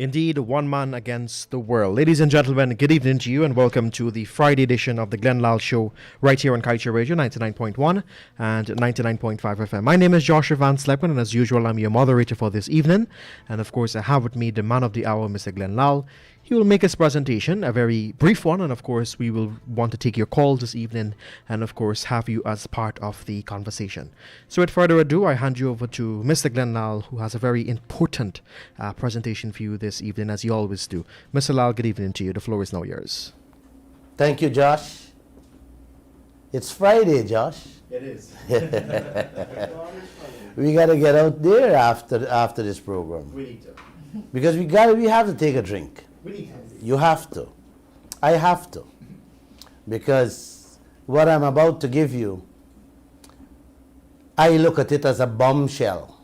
Indeed, one man against the world. Ladies and gentlemen, good evening to you and welcome to the Friday edition of the Lall Show right here on Kaieteur Radio 99.1 and 99.5 FM. My name is Joshua Van Sleppen and as usual I'm your moderator for this evening. And of course I have with me the man of the hour, Mr. Lall. He will make his presentation, a very brief one, and of course we will want to take your calls this evening and of course have you as part of the conversation. So without further ado, I hand you over to Mr. Lall, who has a very important presentation for you this evening, as you always do. Mr. Lall, good evening to you. The floor is now yours. Thank you, Josh. It's Friday, Josh. It is. We got to get out there after this program. We need to. Because we have to take a drink. We need to. You have to. I have to. Because what I'm about to give you, I look at it as a bombshell.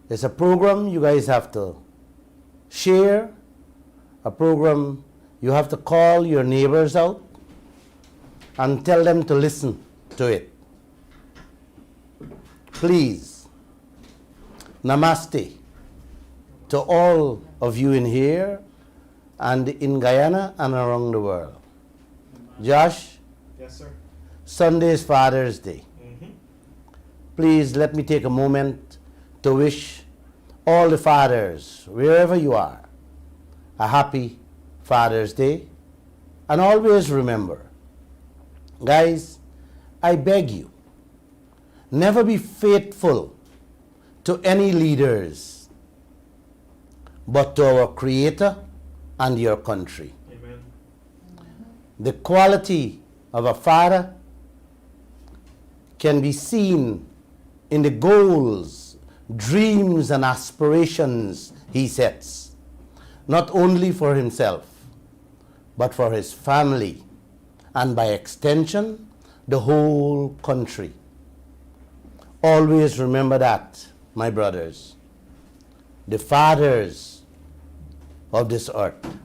It's a program you guys have to share, a program you have to call your neighbors out and tell them to listen to it. Please, namaste to all of you in here and in Guyana and around the world. Josh? Yes, sir. Sunday is Father's Day. Please let me take a moment to wish all the fathers, wherever you are, a happy Father's Day. And always remember, guys, I beg you, never be faithful to any leaders, but to our Creator and your country. Amen. The quality of a father can be seen in the goals, dreams, and aspirations he sets, not only for himself, but for his family, and by extension, the whole country. Always remember that, my brothers. The fathers of this earth.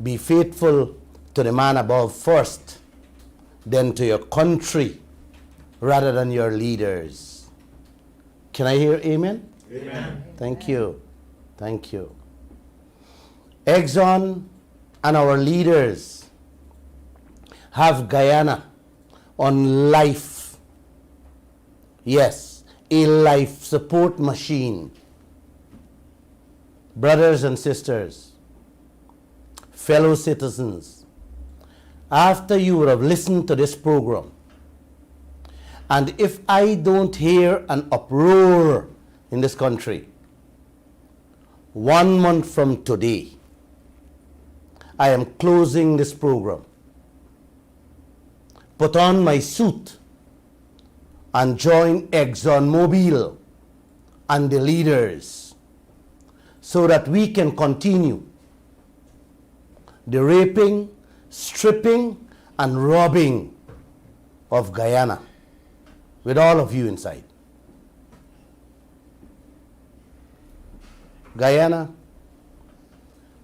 Be faithful to the man above first, then to your country, rather than your leaders. Can I hear amen? Amen. Thank you. Thank you. Exxon and our leaders have Guyana on life. Yes, a life support machine. Brothers and sisters, fellow citizens, after you would have listened to this program, and if I don't hear an uproar in this country, 1 month from today, I am closing this program. Put on my suit and join ExxonMobil and the leaders so that we can continue the raping, stripping, and robbing of Guyana with all of you inside. Guyana,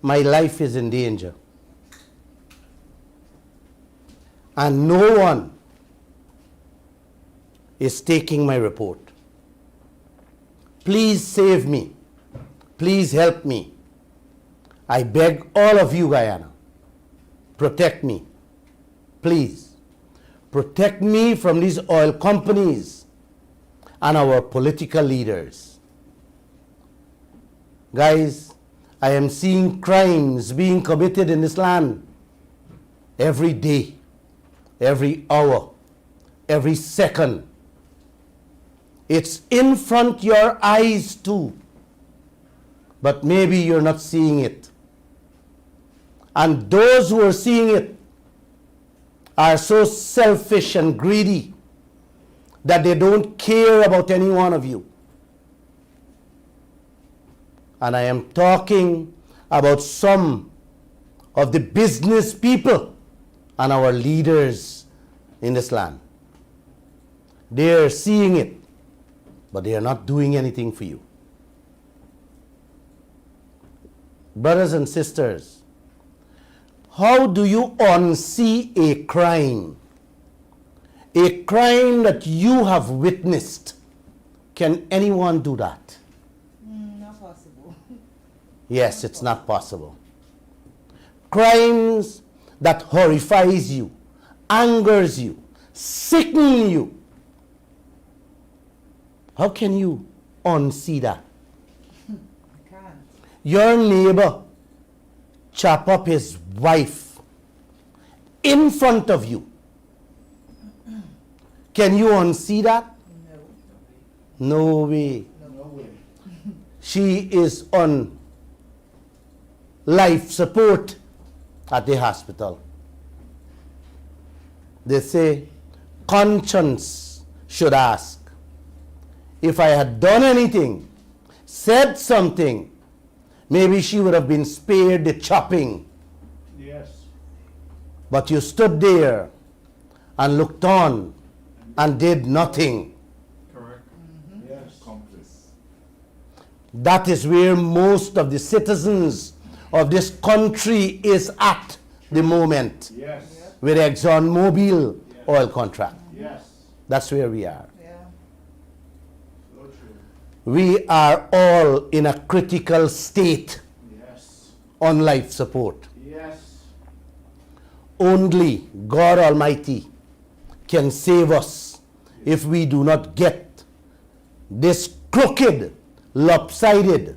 my life is in danger. And no one is taking my report. Please save me. Please help me. I beg all of you, Guyana, protect me. Please, protect me from these oil companies and our political leaders. Guys, I am seeing crimes being committed in this land every day, every hour, every second. It's in front your eyes too, but maybe you're not seeing it. And those who are seeing it are so selfish and greedy that they don't care about any one of you. And I am talking about some of the business people and our leaders in this land. They are seeing it, but they are not doing anything for you. Brothers and sisters, how do you unsee a crime? A crime that you have witnessed. Can anyone do that? Not possible. Yes, it's not possible. Crimes that horrifies you, angers you, sicken you. How can you unsee that? I can't. Your neighbor chop up his wife in front of you. Can you unsee that? No. No way. No way. She is on life support at the hospital. They say conscience should ask, if I had done anything, said something, maybe she would have been spared the chopping. Yes. But you stood there and looked on and did nothing. Correct. Yes. Accomplice. That is where most of the citizens of this country is at the moment Yes. with the ExxonMobil oil contract. Yes. That's where we are. Yeah. So true. We are all in a critical state Yes. on life support. Yes. Only God Almighty can save us if we do not get this crooked, lopsided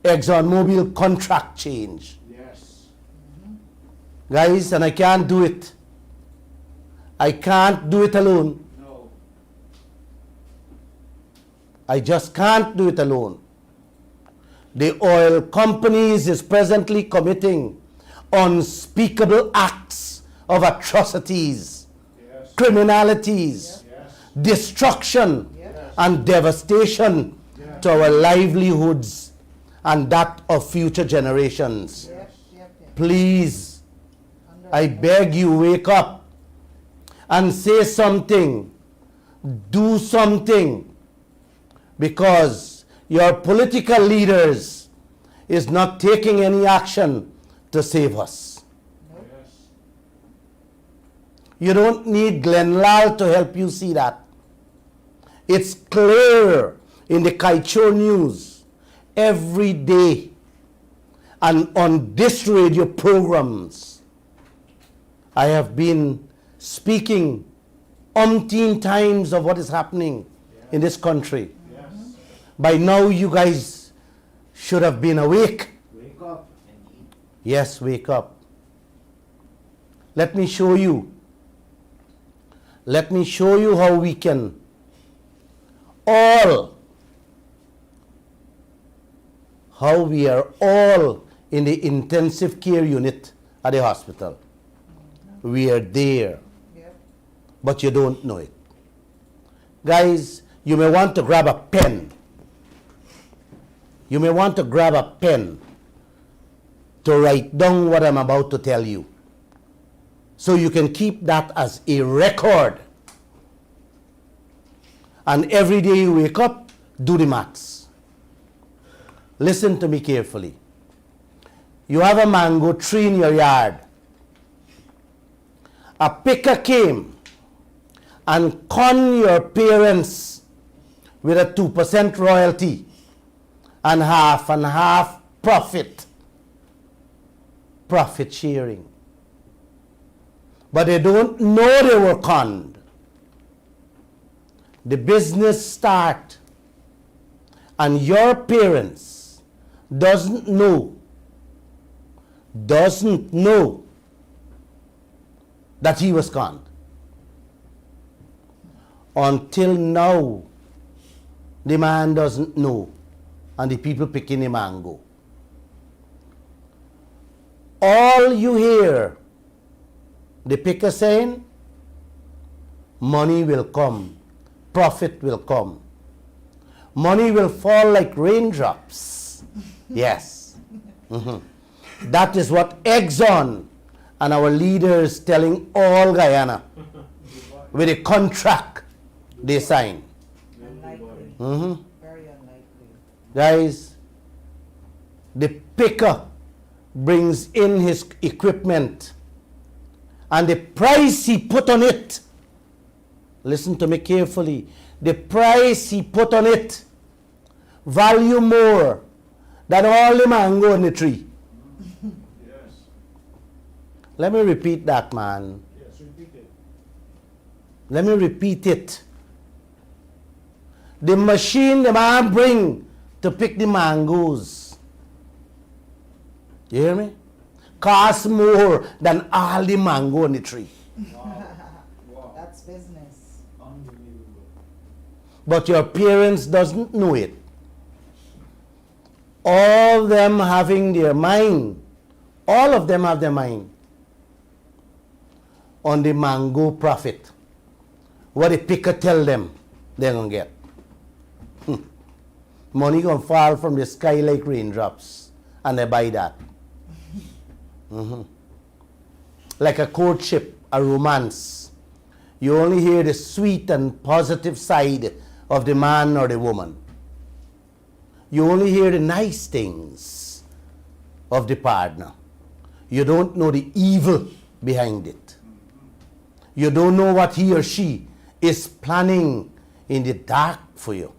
ExxonMobil contract change. Yes. Guys, and I can't do it. I can't do it alone. No. I just can't do it alone. The oil companies is presently committing unspeakable acts of atrocities, Yes. criminalities, Yes. destruction, Yes. and devastation Yes. to our livelihoods and that of future generations. Yep. Yep. Please, Under- I beg you, wake up and say something, do something, because your political leaders is not taking any action to save us. Yes. You don't need Lall to help you see that. It's clear in the Kaieteur news every day and on this radio programs. I have been speaking umpteen times of what is happening in this country. Yes. By now you guys should have been awake. Wake up and eat. Yes, wake up. Let me show you. Let me show you how we can all, how we are all in the intensive care unit at the hospital. We are there, Yep. but you don't know it. Guys, you may want to grab a pen. You may want to grab a pen to write down what I'm about to tell you, so you can keep that as a record. And every day you wake up, do the maths. Listen to me carefully. You have a mango tree in your yard. A picker came and con your parents with a 2% royalty and half profit sharing. But they don't know they were conned. The business start and your parents doesn't know that he was conned. Until now, the man doesn't know, and the people picking the mango. All you hear the picker saying, money will come, profit will come. Money will fall like raindrops. Yes. Mhm. That is what Exxon and our leaders telling all Guyana with a contract they sign. Unlikely. Mhm. Very unlikely. Guys, the picker brings in his equipment and the price he put on it, listen to me carefully, the price he put on it value more than all the mango on the tree. Yes. Let me repeat that, man. Yes, repeat it. Let me repeat it. The machine the man bring to pick the mangoes, you hear me? Costs more than all the mango on the tree. Wow. Wow. That's business. Unbelievable. But your parents doesn't know it. All them having their mind, all of them have their mind on the mango profit. What the picker tell them they're gonna get. Money gonna fall from the sky like raindrops, and they buy that. Like a courtship, a romance. You only hear the sweet and positive side of the man or the woman. You only hear the nice things of the partner. You don't know the evil behind it. You don't know what he or she is planning in the dark for you.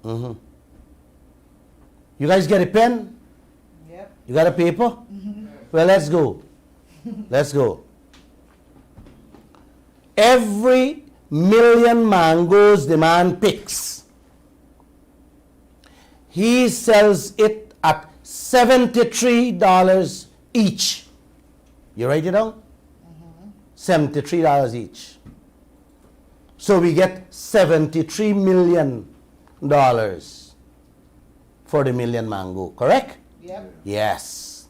You guys get a pen? Yep. You got a paper? Well, let's go. Let's go. Every million mangoes the man picks, he sells it at $73 each. You write it down? $73 each. So we get $73 million for the million mango, correct? Yep. Yes.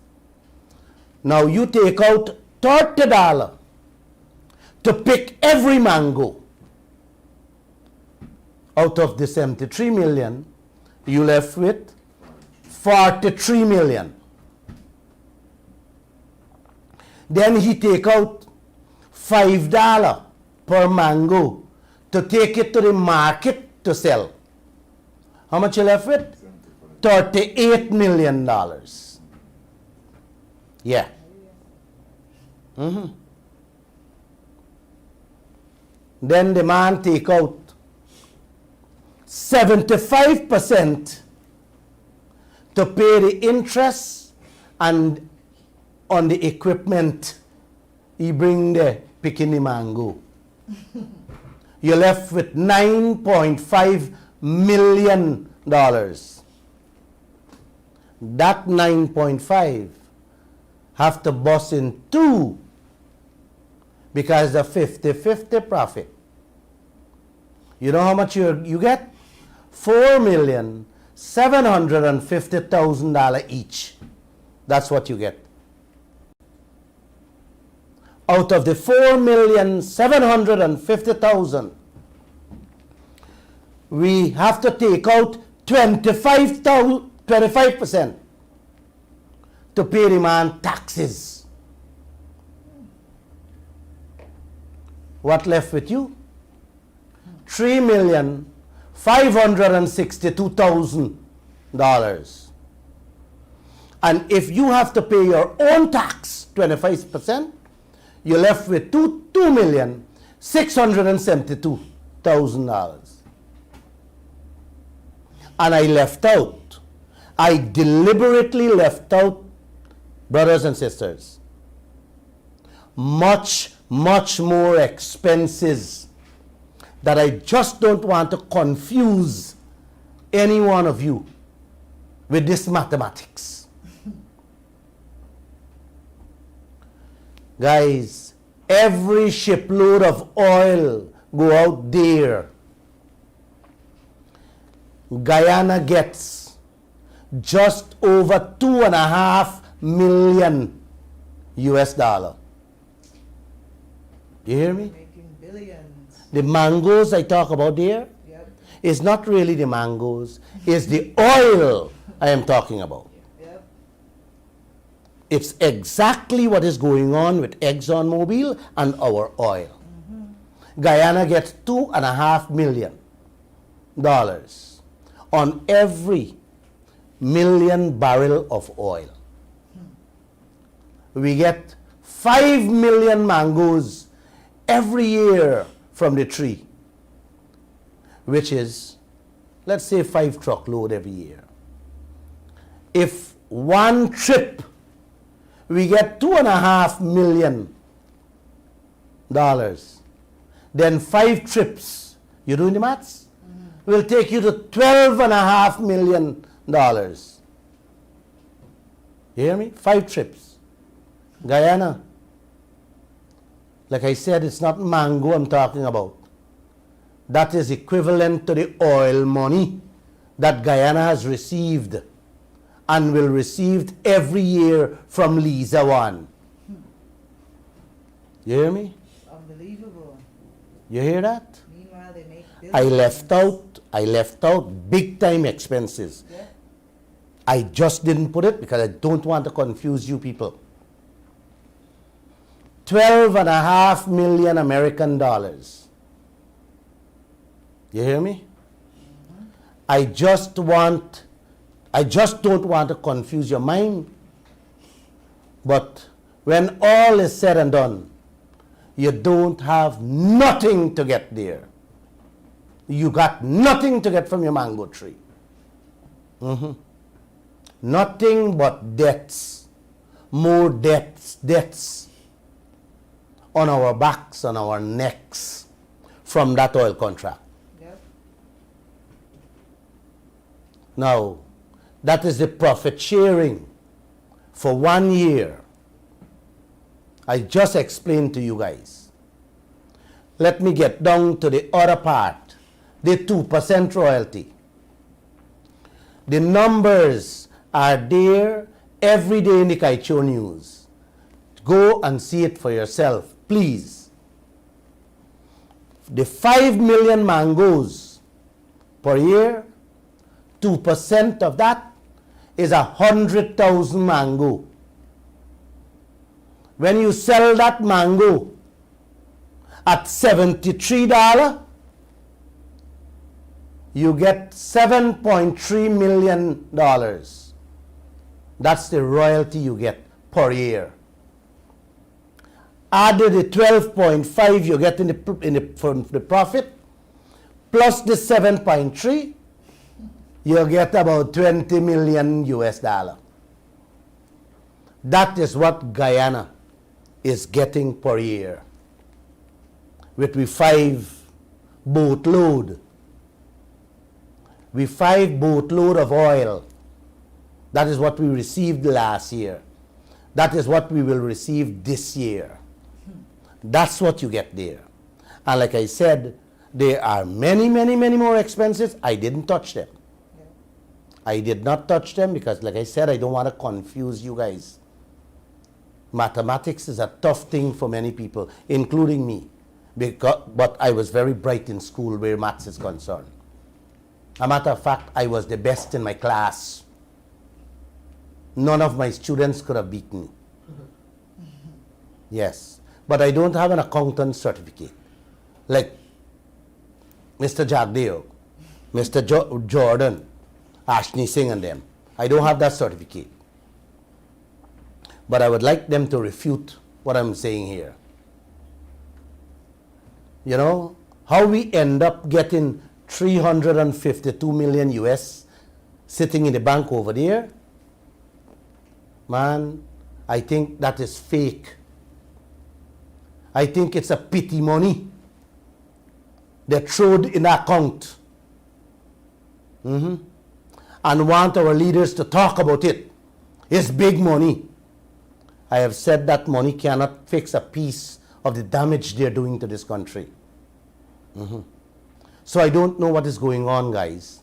Now you take out $30 to pick every mango. Out of the 73 million, you left with 43 million. Then he take out $5 per mango to take it to the market to sell. How much you left with? $38 million. Yeah. Then the man take out 75% to pay the interest and on the equipment he bring the picking the mango. You're left with $9.5 million. That 9.5 have to bust in two because the 50-50 profit. You know how much you get? $4,750,000 each. That's what you get. Out of the $4,750,000, we have to take out 25% to pay the man taxes. What left with you? $3,562,000. And if you have to pay your own tax, 25%, you're left with $2,672,000. And I deliberately left out, brothers and sisters, much more expenses that I just don't want to confuse any one of you with this mathematics. Guys, every shipload of oil go out there, Guyana gets just over $2.5 million US. You hear me? Making billions. The mangoes I talk about there Yep. is not really the mangoes, it's the oil I am talking about. Yep. It's exactly what is going on with ExxonMobil and our oil. Guyana gets $2.5 million on every million barrel of oil. We get 5 million mangoes every year from the tree, which is, let's say, 5 truckload every year. if one trip we get $2.5 million, then 5 trips, you doing the maths? Will take you to $12.5 million. You hear me? 5 trips. Guyana, like I said, it's not mango I'm talking about. That is equivalent to the oil money that Guyana has received and will receive every year from Liza 1. You hear me? Unbelievable. You hear that? Meanwhile, they make I billions. left out big time expenses. Yeah. I just didn't put it because I don't want to confuse you people. 12.5 million American dollars. You hear me? I just don't want to confuse your mind. But when all is said and done, you don't have nothing to get there. You got nothing to get from your mango tree. Nothing but debts. More debts on our backs, on our necks from that oil contract. Yep. Now, that is the profit sharing for 1 year. I just explained to you guys. Let me get down to the other part, the 2% royalty. The numbers are there every day in the Kaieteur News. Go and see it for yourself, please. The 5 million mangoes per year, 2% of that is 100,000 mango. When you sell that mango at $73, you get $7.3 million. That's the royalty you get per year. Added the 12.5 you get from the profit, plus the 7.3, you get about 20 million US dollar. That is what Guyana is getting per year. With we 5 boatload. We 5 boatload of oil. That is what we received last year. That is what we will receive this year. That's what you get there. And like I said, there are many more expenses. I didn't touch them. Yeah. I did not touch them because, like I said, I don't want to confuse you guys. Mathematics is a tough thing for many people, including me. But I was very bright in school where maths is concerned. A matter of fact, I was the best in my class. None of my students could have beaten me. Yes. But I don't have an accountant certificate. Like Mr. Jagdeo, Mr. Jordan, Ashni Singh and them. I don't have that certificate. But I would like them to refute what I'm saying here. You know, how we end up getting 352 million US sitting in the bank over there, man, I think that is fake. I think it's a pity money they throw in the account. And want our leaders to talk about it. It's big money. I have said that money cannot fix a piece of the damage they're doing to this country. So I don't know what is going on, guys.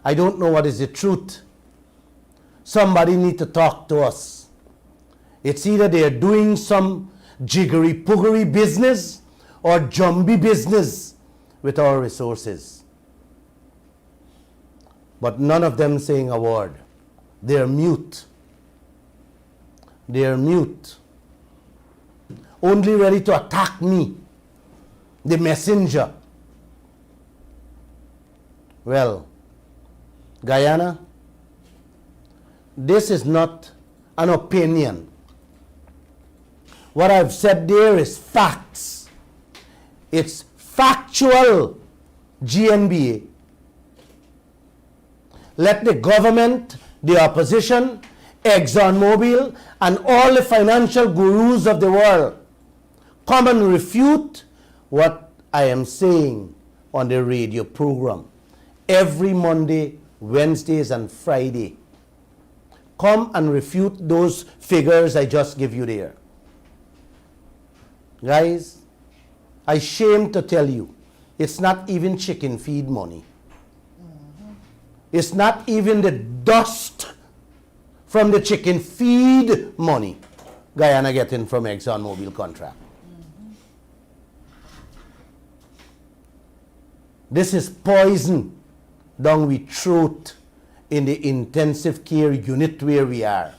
I don't know what is the truth. Somebody need to talk to us. It's either they're doing some jiggery-puggery business or jumbie business with our resources. But none of them saying a word. They're mute. They're mute. Only ready to attack me, the messenger. Well, Guyana, this is not an opinion. What I've said there is facts. It's factual GNBA. Let the government the opposition, ExxonMobil, and all the financial gurus of the world come and refute what I am saying on the radio program every Monday, Wednesdays, and Friday. Come and refute those figures I just give you there. Guys, I shame to tell you, it's not even chicken feed money. It's not even the dust from the chicken feed money Guyana getting from ExxonMobil contract. This is poison down we throat in the intensive care unit where we are.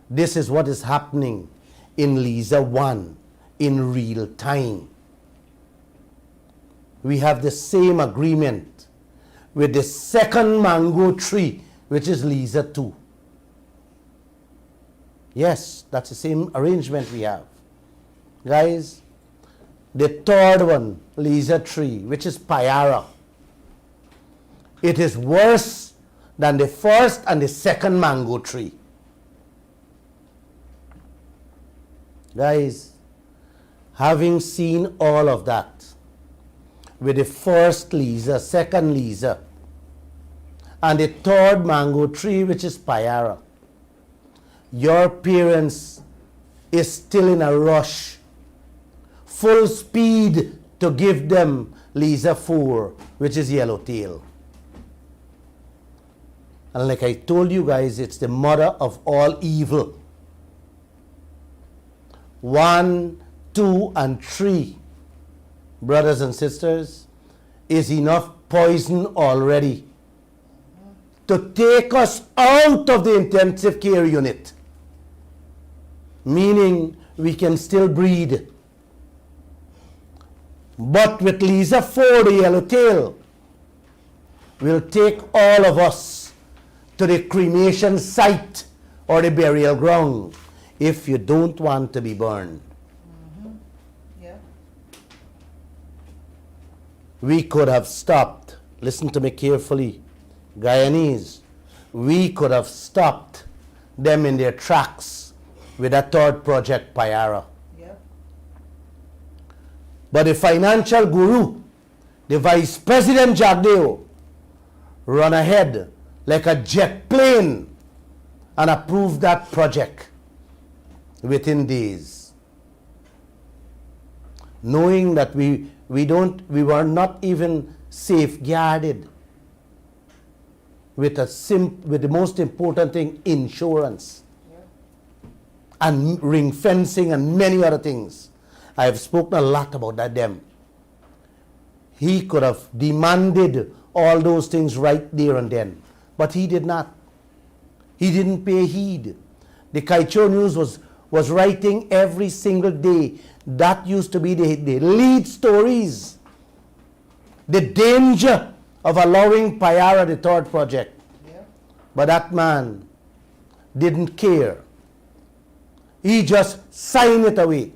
This is what is happening in Lisa 1 in real time. We have the same agreement with the second mango tree, which is Lisa 2. Yes, that's the same arrangement we have. Guys, the third one, Lisa 3, which is Payara, it is worse than the first and the second mango tree. Guys, having seen all of that, with the first Lisa, second Lisa, and the third mango tree, which is Payara, your parents is still in a rush, full speed to give them Lisa 4, which is Yellowtail. And like I told you guys, it's the mother of all evil. 1, 2, and 3, brothers and sisters, is enough poison already to take us out of the intensive care unit. Meaning we can still breathe. But with Lisa 4, the Yellowtail, will take all of us to the cremation site or the burial ground if you don't want to be burned. Yeah. We could have stopped, listen to me carefully, Guyanese, we could have stopped them in their tracks with a third project, Payara. Yeah. But the financial guru, the Vice President Jagdeo, run ahead like a jet plane and approved that project within days. Knowing that we were not even safeguarded with the most important thing, insurance. Yeah. And ring fencing and many other things. I have spoken a lot about that them. He could have demanded all those things right there and then, but he did not. He didn't pay heed. The Kaieteur News was writing every single day. That used to be the lead stories. The danger of allowing Payara, the third project. Yeah. But that man didn't care. He just signed it away.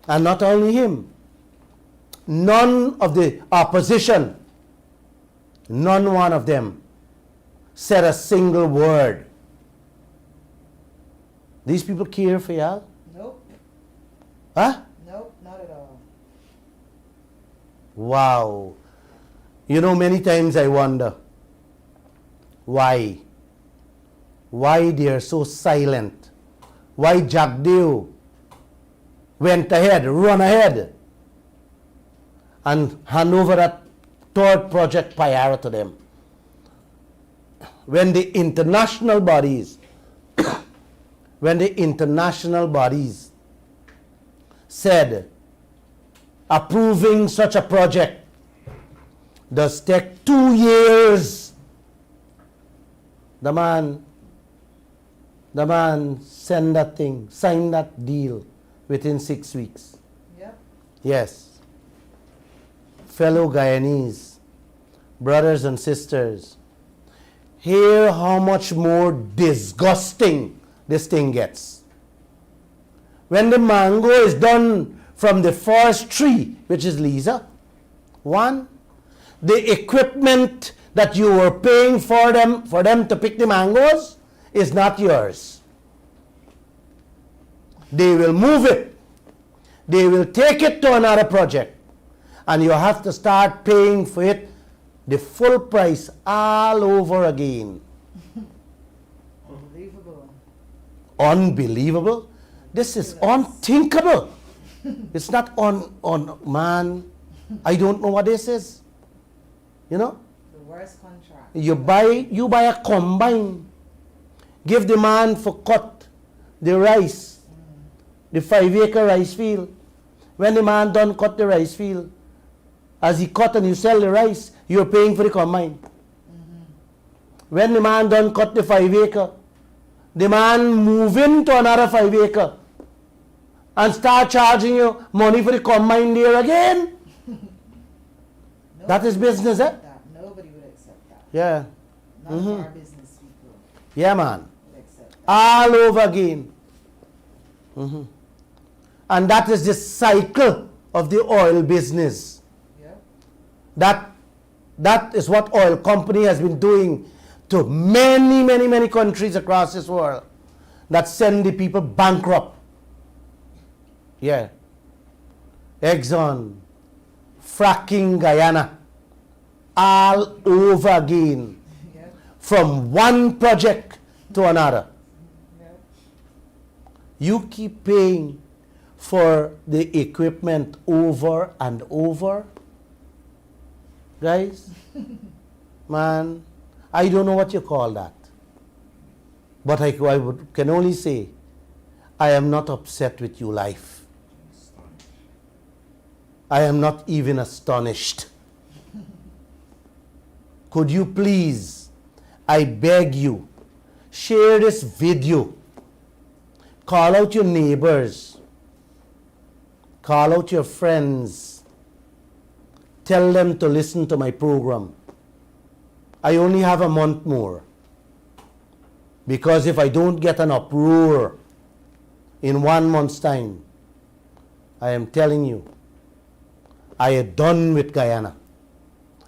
And not only him, none of the opposition, none one of them said a single word. These people care for y'all? Nope. Huh? Nope, not at all. Wow. You know, many times I wonder why they are so silent. Why Jagdeo went ahead, run ahead, and hand over that third project Payara to them. When the international bodies, said approving such a project does take 2 years, the man signed that deal within 6 weeks. Yeah. Yes. Fellow Guyanese, brothers and sisters, hear how much more disgusting this thing gets. When the mango is done from the first tree, which is Lisa 1, the equipment that you were paying for them to pick the mangoes is not yours. They will move it. They will take it to another project. And you have to start paying for it the full price all over again. Unbelievable. Unbelievable. This is unthinkable. It's not man. I don't know what this is. You know? The worst contract. You buy a combine. Give the man for cut the rice. The 5-acre rice field. When the man done cut the rice field, as he cut and you sell the rice, you're paying for the combine. When the man done cut the 5-acre, the man move into another 5-acre and start charging you money for the combine there again. That is business, eh? Nobody would accept that. Yeah. None of our business people Yeah, man. would accept that. All over again. And that is the cycle of the oil business. Yeah. That is what oil company has been doing to many, many, many countries across this world that send the people bankrupt. Yeah. Exxon, fracking Guyana, all over again, Yeah. from one project to another. Yeah. You keep paying for the equipment over and over. Guys, man, I don't know what you call that. But I can only say, I am not upset with you, life. I am not even astonished. Could you please, I beg you, share this video. Call out your neighbors. Call out your friends. Tell them to listen to my program. I only have a month more. Because if I don't get an uproar in 1 month's time, I am telling you, I am done with Guyana.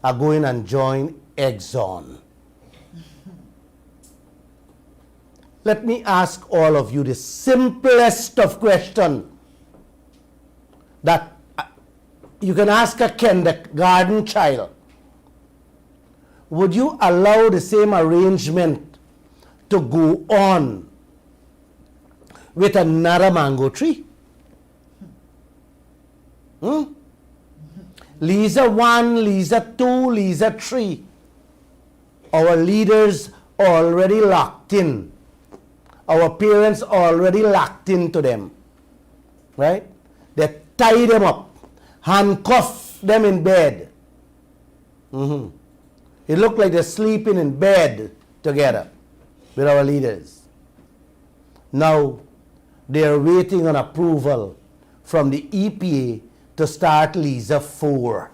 I go in and join Exxon. Let me ask all of you the simplest of questions that you can ask a kindergarten child. Would you allow the same arrangement to go on with another mango tree? Lisa 1, Lisa 2, Lisa 3. Our leaders already locked in. Our parents already locked into them. Right? They tie them up, handcuff them in bed. It looked like they're sleeping in bed together with our leaders. Now, they're waiting on approval from the EPA to start Lisa 4.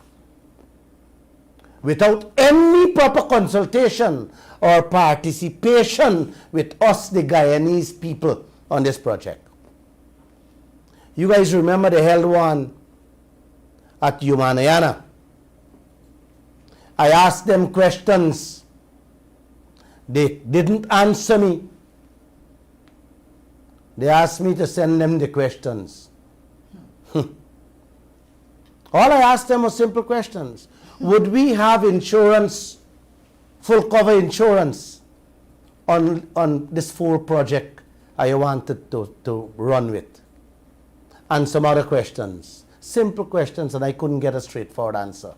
Without any proper consultation or participation with us, the Guyanese people, on this project. You guys remember they held one at Umanayana. I asked them questions. They didn't answer me. They asked me to send them the questions. All I asked them was simple questions. Would we have insurance, full cover insurance, on this full project I wanted to run with? And some other questions. Simple questions, and I couldn't get a straightforward answer.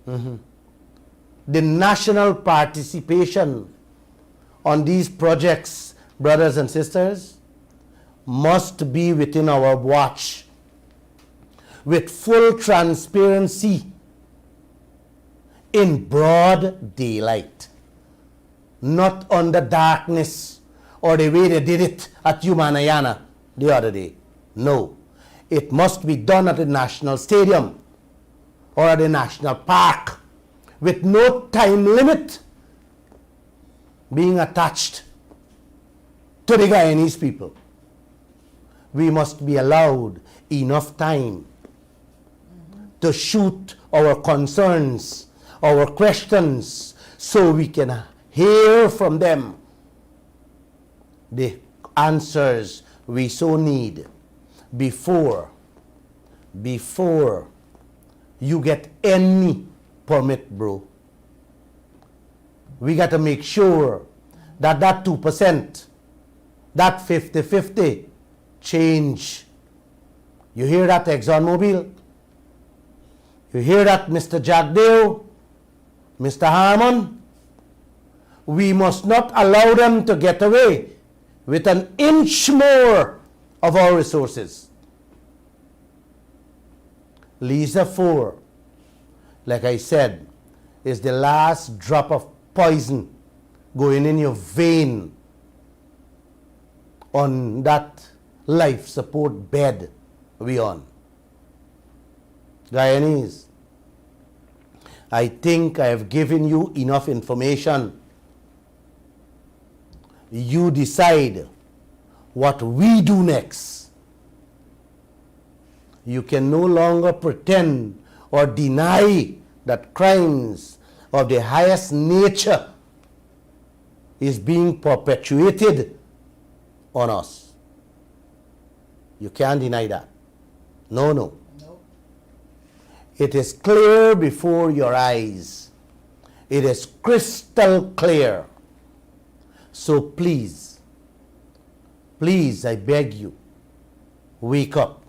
The national participation on these projects, brothers and sisters, must be within our watch, with full transparency, in broad daylight, not under darkness or the way they did it at Umanayana the other day. No, it must be done at the National Stadium or at the National Park with no time limit being attached to the Guyanese people. We must be allowed enough time to shoot our concerns, our questions so we can hear from them the answers we so need before you get any permit, bro. We got to make sure that 2%, that 50-50 change. You hear that, ExxonMobil? You hear that, Mr. Jagdeo, Mr. Harmon? We must not allow them to get away with an inch more of our resources. Lisa 4, like I said, is the last drop of poison going in your vein on that life support bed we on. Guyanese, I think I have given you enough information. You decide what we do next. You can no longer pretend or deny that crimes of the highest nature is being perpetuated on us. You can't deny that. No. Nope. It is clear before your eyes. It is crystal clear. So please, I beg you, wake up.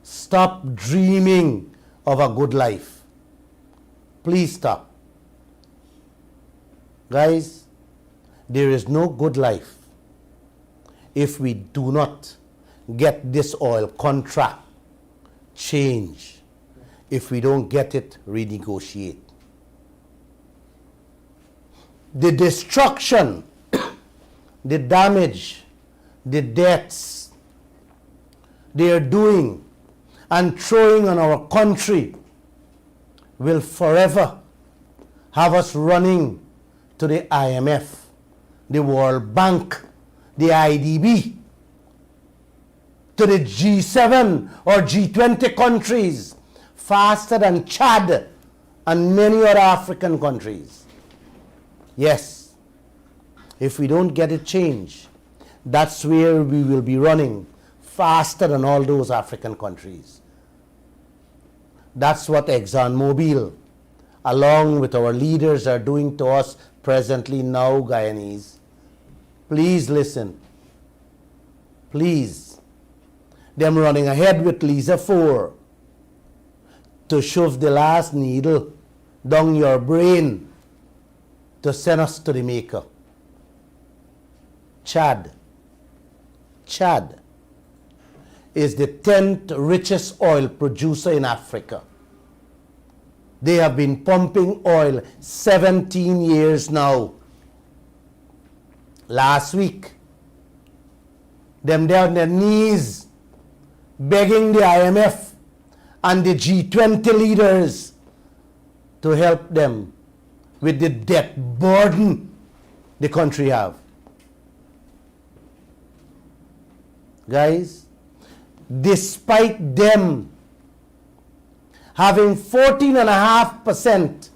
Stop dreaming of a good life. Please stop. Guys, there is no good life if we do not get this oil contract changed. If we don't get it, renegotiate. The destruction, the damage, the deaths they are doing and throwing on our country will forever have us running to the IMF, the World Bank, the IDB, to the G7 or G20 countries faster than Chad and many other African countries. Yes, if we don't get it changed, that's where we will be running faster than all those African countries. That's what ExxonMobil, along with our leaders, are doing to us presently now, Guyanese. Please listen. Please. Them running ahead with Lisa 4 to shove the last needle down your brain to send us to the maker. Chad is the 10th richest oil producer in Africa. They have been pumping oil 17 years now. Last week, them there on their knees begging the IMF and the G20 leaders to help them with the debt burden the country have. Guys, despite them having 14.5%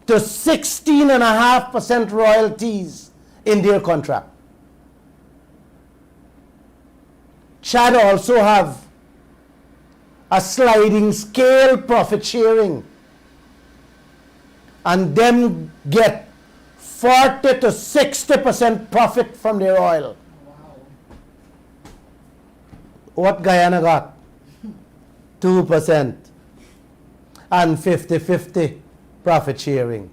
to 16.5% royalties in their contract, Chad also have a sliding scale profit sharing, and them get 40 to 60% profit from their oil. Wow. What Guyana got? 2% and 50-50 profit sharing.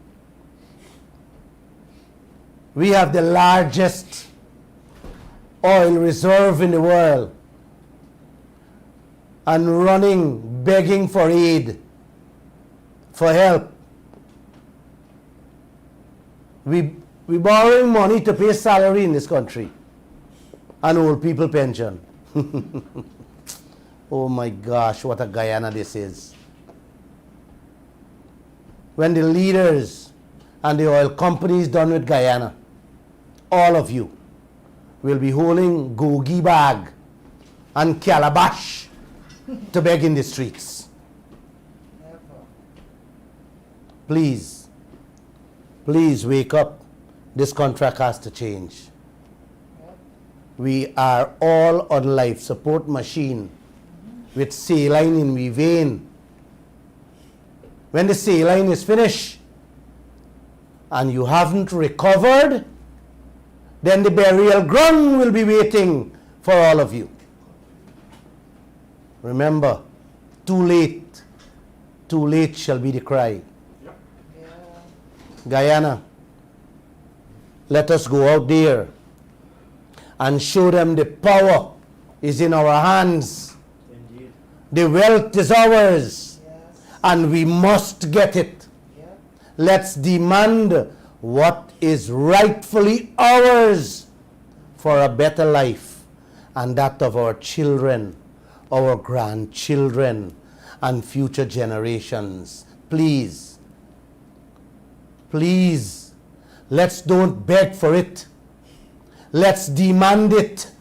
We have the largest oil reserve in the world and running, begging for aid, for help. We borrowing money to pay salary in this country and old people pension. Oh my gosh, what a Guyana this is. When the leaders and the oil companies done with Guyana, all of you will be holding gogi bag and calabash to beg in the streets. Never. Please, please wake up. This contract has to change. Yep. We are all on life support machine with saline in we vein. When the saline is finished and you haven't recovered, then the burial ground will be waiting for all of you. Remember, too late shall be the cry. Yeah. Guyana, let us go out there and show them the power is in our hands. Indeed. The wealth is ours, Yes. and we must get it. Yep. Let's demand what is rightfully ours for a better life, and that of our children, our grandchildren, and future generations. Please, please, let's don't beg for it. Let's demand it.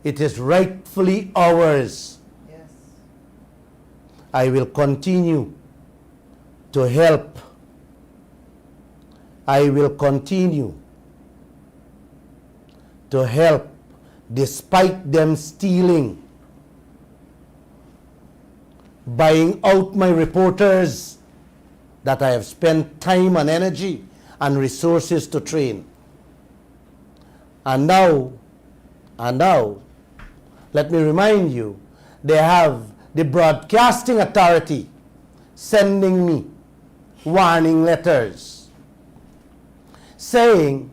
It is rightfully ours. Yes. I will continue to help. I will continue to help despite them stealing, buying out my reporters that I have spent time and energy and resources to train. And now, let me remind you, they have the broadcasting authority sending me warning letters saying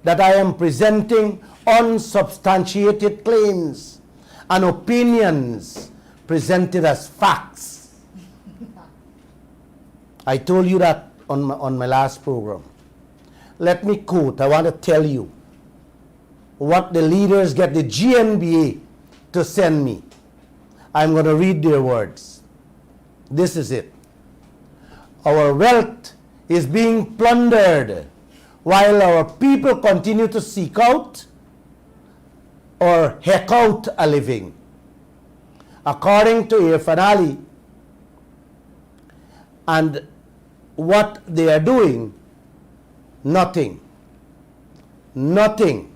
that I am presenting unsubstantiated claims and opinions presented as facts. I told you that on my last program. Let me quote, I want to tell you what the leaders get the GNBA to send me. I'm going to read their words. This is it. Our wealth is being plundered while our people continue to seek out or heck out a living. According to Air Finale, and what they are doing, nothing. Nothing.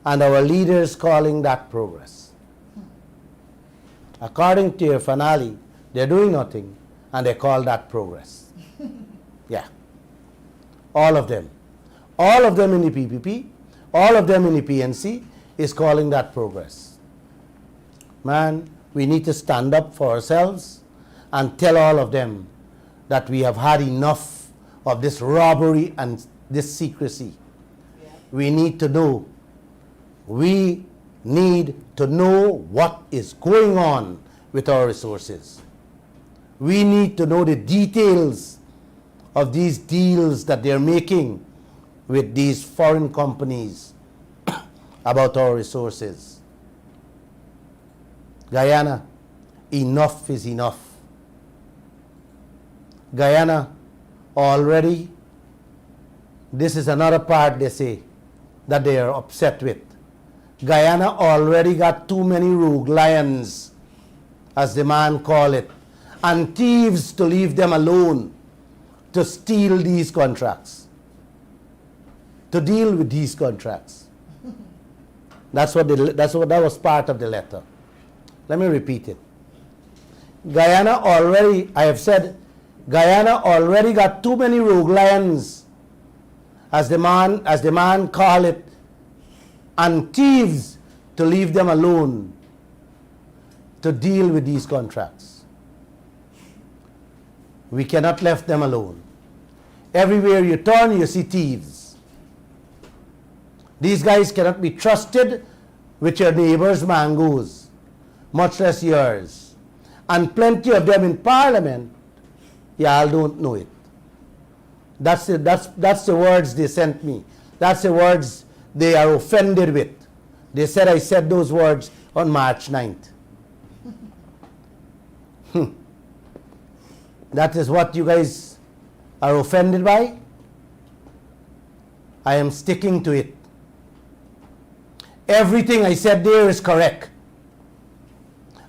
And our leaders calling that progress. According to Air Finale, they're doing nothing and they call that progress. Yeah. All of them. All of them in the PPP, all of them in the PNC is calling that progress. Man, we need to stand up for ourselves and tell all of them that we have had enough of this robbery and this secrecy. Yeah. We need to know. We need to know what is going on with our resources. We need to know the details of these deals that they're making with these foreign companies about our resources. Guyana, enough is enough. Guyana, already, this is another part they say that they are upset with. Guyana already got too many rogue lions, as the man call it, and thieves to leave them alone to steal these contracts, to deal with these contracts. That was part of the letter. Let me repeat it. Guyana already, I have said, Guyana already got too many rogue lions, as the man call it, and thieves to leave them alone to deal with these contracts. We cannot leave them alone. Everywhere you turn, you see thieves. These guys cannot be trusted with your neighbor's mangoes, much less yours. And plenty of them in Parliament, y'all don't know it. That's the words they sent me. That's the words they are offended with. They said I said those words on March 9th. That is what you guys are offended by? I am sticking to it. Everything I said there is correct.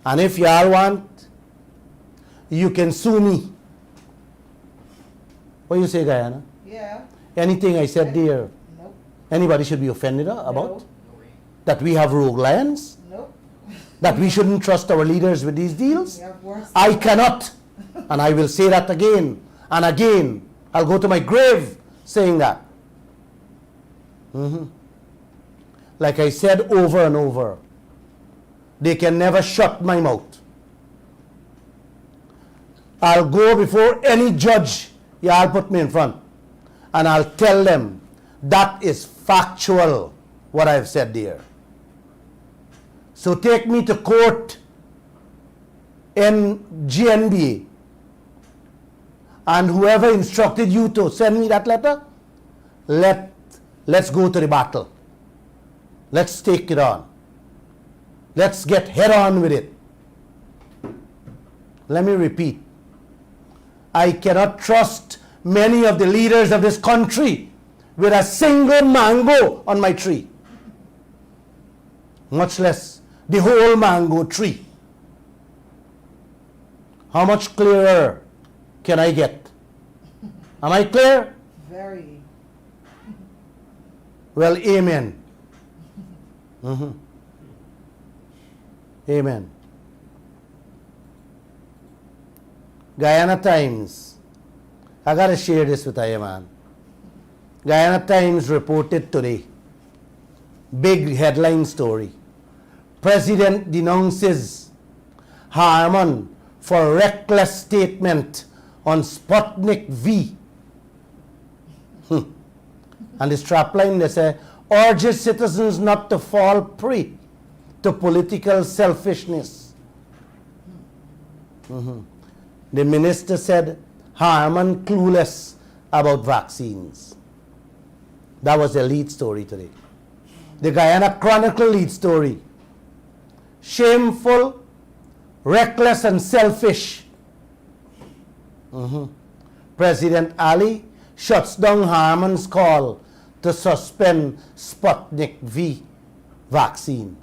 And if y'all want, you can sue me What you say, Guyana? Yeah. Anything I said there, Nope. anybody should be offended about? No. That we have rogue lions? Nope. That we shouldn't trust our leaders with these deals? We have worse. I cannot, and I will say that again and again. I'll go to my grave saying that. Like I said over and over, they can never shut my mouth. I'll go before any judge, yeah, I'll put me in front, and I'll tell them that is factual, what I've said there. So take me to court in GNBA, and whoever instructed you to send me that letter, let's go to the battle. Let's take it on. Let's get head on with it. Let me repeat. I cannot trust many of the leaders of this country with a single mango on my tree, much less the whole mango tree. How much clearer can I get? Am I clear? Very. Well, amen. Amen. Guyana Times. I got to share this with you, man. Guyana Times reported today. Big headline story. President denounces Harman for reckless statement on Sputnik V. And the strapline, they say, urges citizens not to fall prey to political selfishness. The minister said, Harman clueless about vaccines. That was the lead story today. The Guyana Chronicle lead story. Shameful, reckless and selfish. President Ali shuts down Harman's call to suspend Sputnik V vaccine.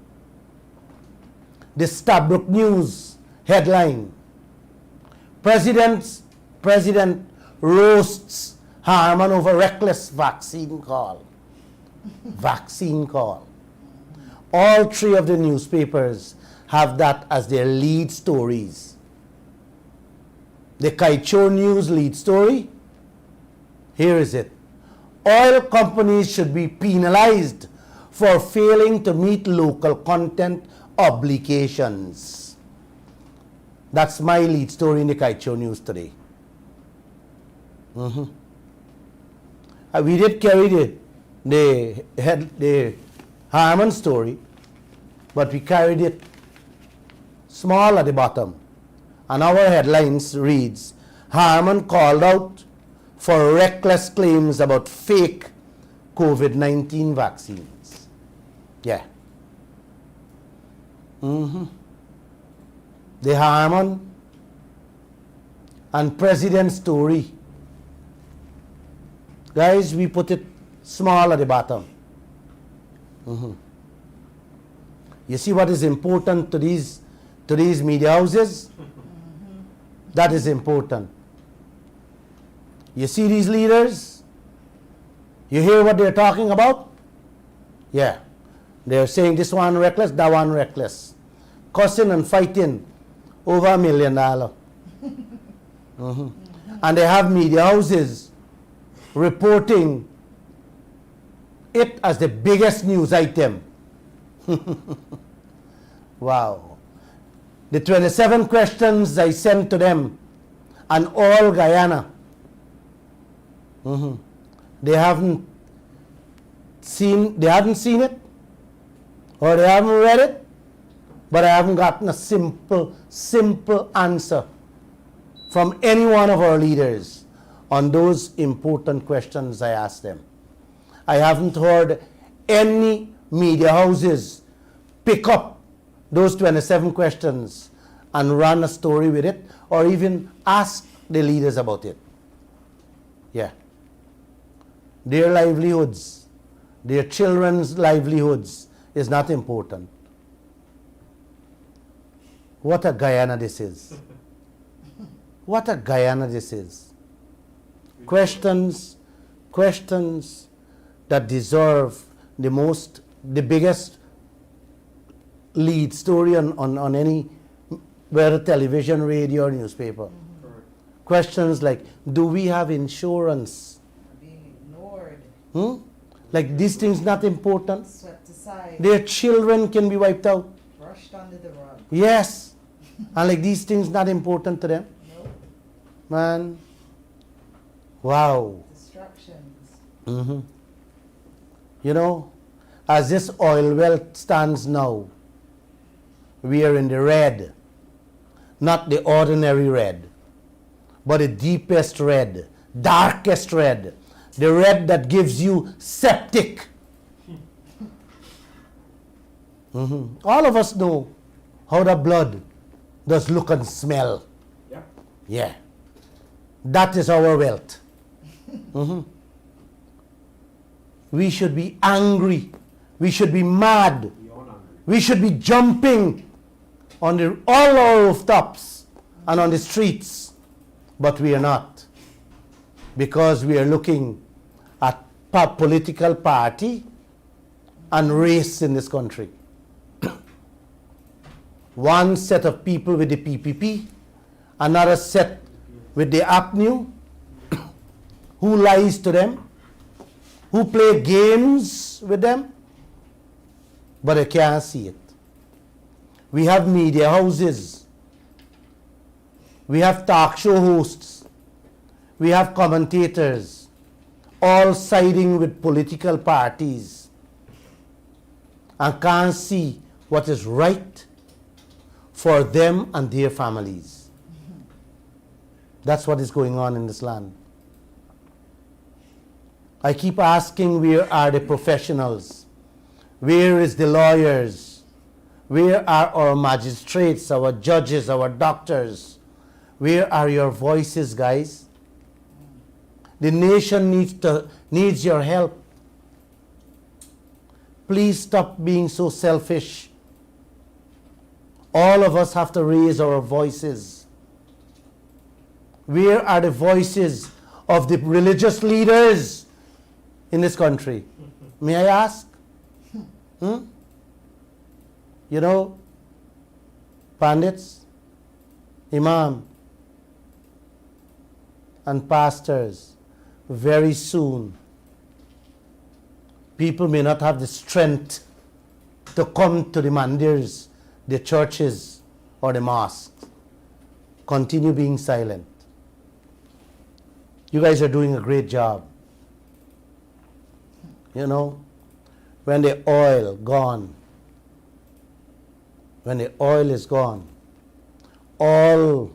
The Stabrook News headline. President roasts Harman over reckless vaccine call. Vaccine call. All three of the newspapers have that as their lead stories. The Kaieteur News lead story. Here is it. Oil companies should be penalized for failing to meet local content obligations. That's my lead story in the Kaieteur News today. We did carry the Harman story, but we carried it small at the bottom. And our headlines reads, Harman called out for reckless claims about fake COVID-19 vaccines. Yeah. The Harman and President story. Guys, we put it small at the bottom. You see what is important to these media houses? That is important. You see these leaders? You hear what they're talking about? Yeah. They're saying this one reckless, that one reckless. Cussing and fighting over $1 million. And they have media houses reporting it as the biggest news item. Wow. The 27 questions I sent to them and all Guyana, they haven't seen it or they haven't read it, but I haven't gotten a simple answer from any one of our leaders on those important questions I asked them. I haven't heard any media houses pick up those 27 questions and run a story with it or even ask the leaders about it. Yeah. Their livelihoods, their children's livelihoods is not important. What a Guyana this is. What a Guyana this is. Questions that deserve the biggest lead story on any, whether television, radio, or newspaper. Correct. Questions like, do we have insurance? Being ignored, Like these things not important. swept aside, Their children can be wiped out. brushed under the rug. Yes. And like these things not important to them. No Man. Wow. distractions. You know, as this oil well stands now, we are in the red. Not the ordinary red, but the deepest red, darkest red. The red that gives you septic. All of us know how the blood does look and smell. Yeah. Yeah. That is our wealth. We should be angry. We should be mad. Beyond angry. We should be jumping on all our rooftops and on the streets. But we are not. Because we are looking at political party and race in this country. One set of people with the PPP, another set with the APNU, who lies to them, who play games with them, but they can't see it. We have media houses, we have talk show hosts, we have commentators, all siding with political parties and can't see what is right for them and their families. That's what is going on in this land. I keep asking, where are the professionals? Where is the lawyers? Where are our magistrates, our judges, our doctors? Where are your voices, guys? The nation needs your help. Please stop being so selfish. All of us have to raise our voices. Where are the voices of the religious leaders in this country? May I ask? You know, pandits, imam, and pastors, very soon, people may not have the strength to come to the mandirs, the churches, or the mosques. Continue being silent. You guys are doing a great job. You know, when the oil gone, when the oil is gone, all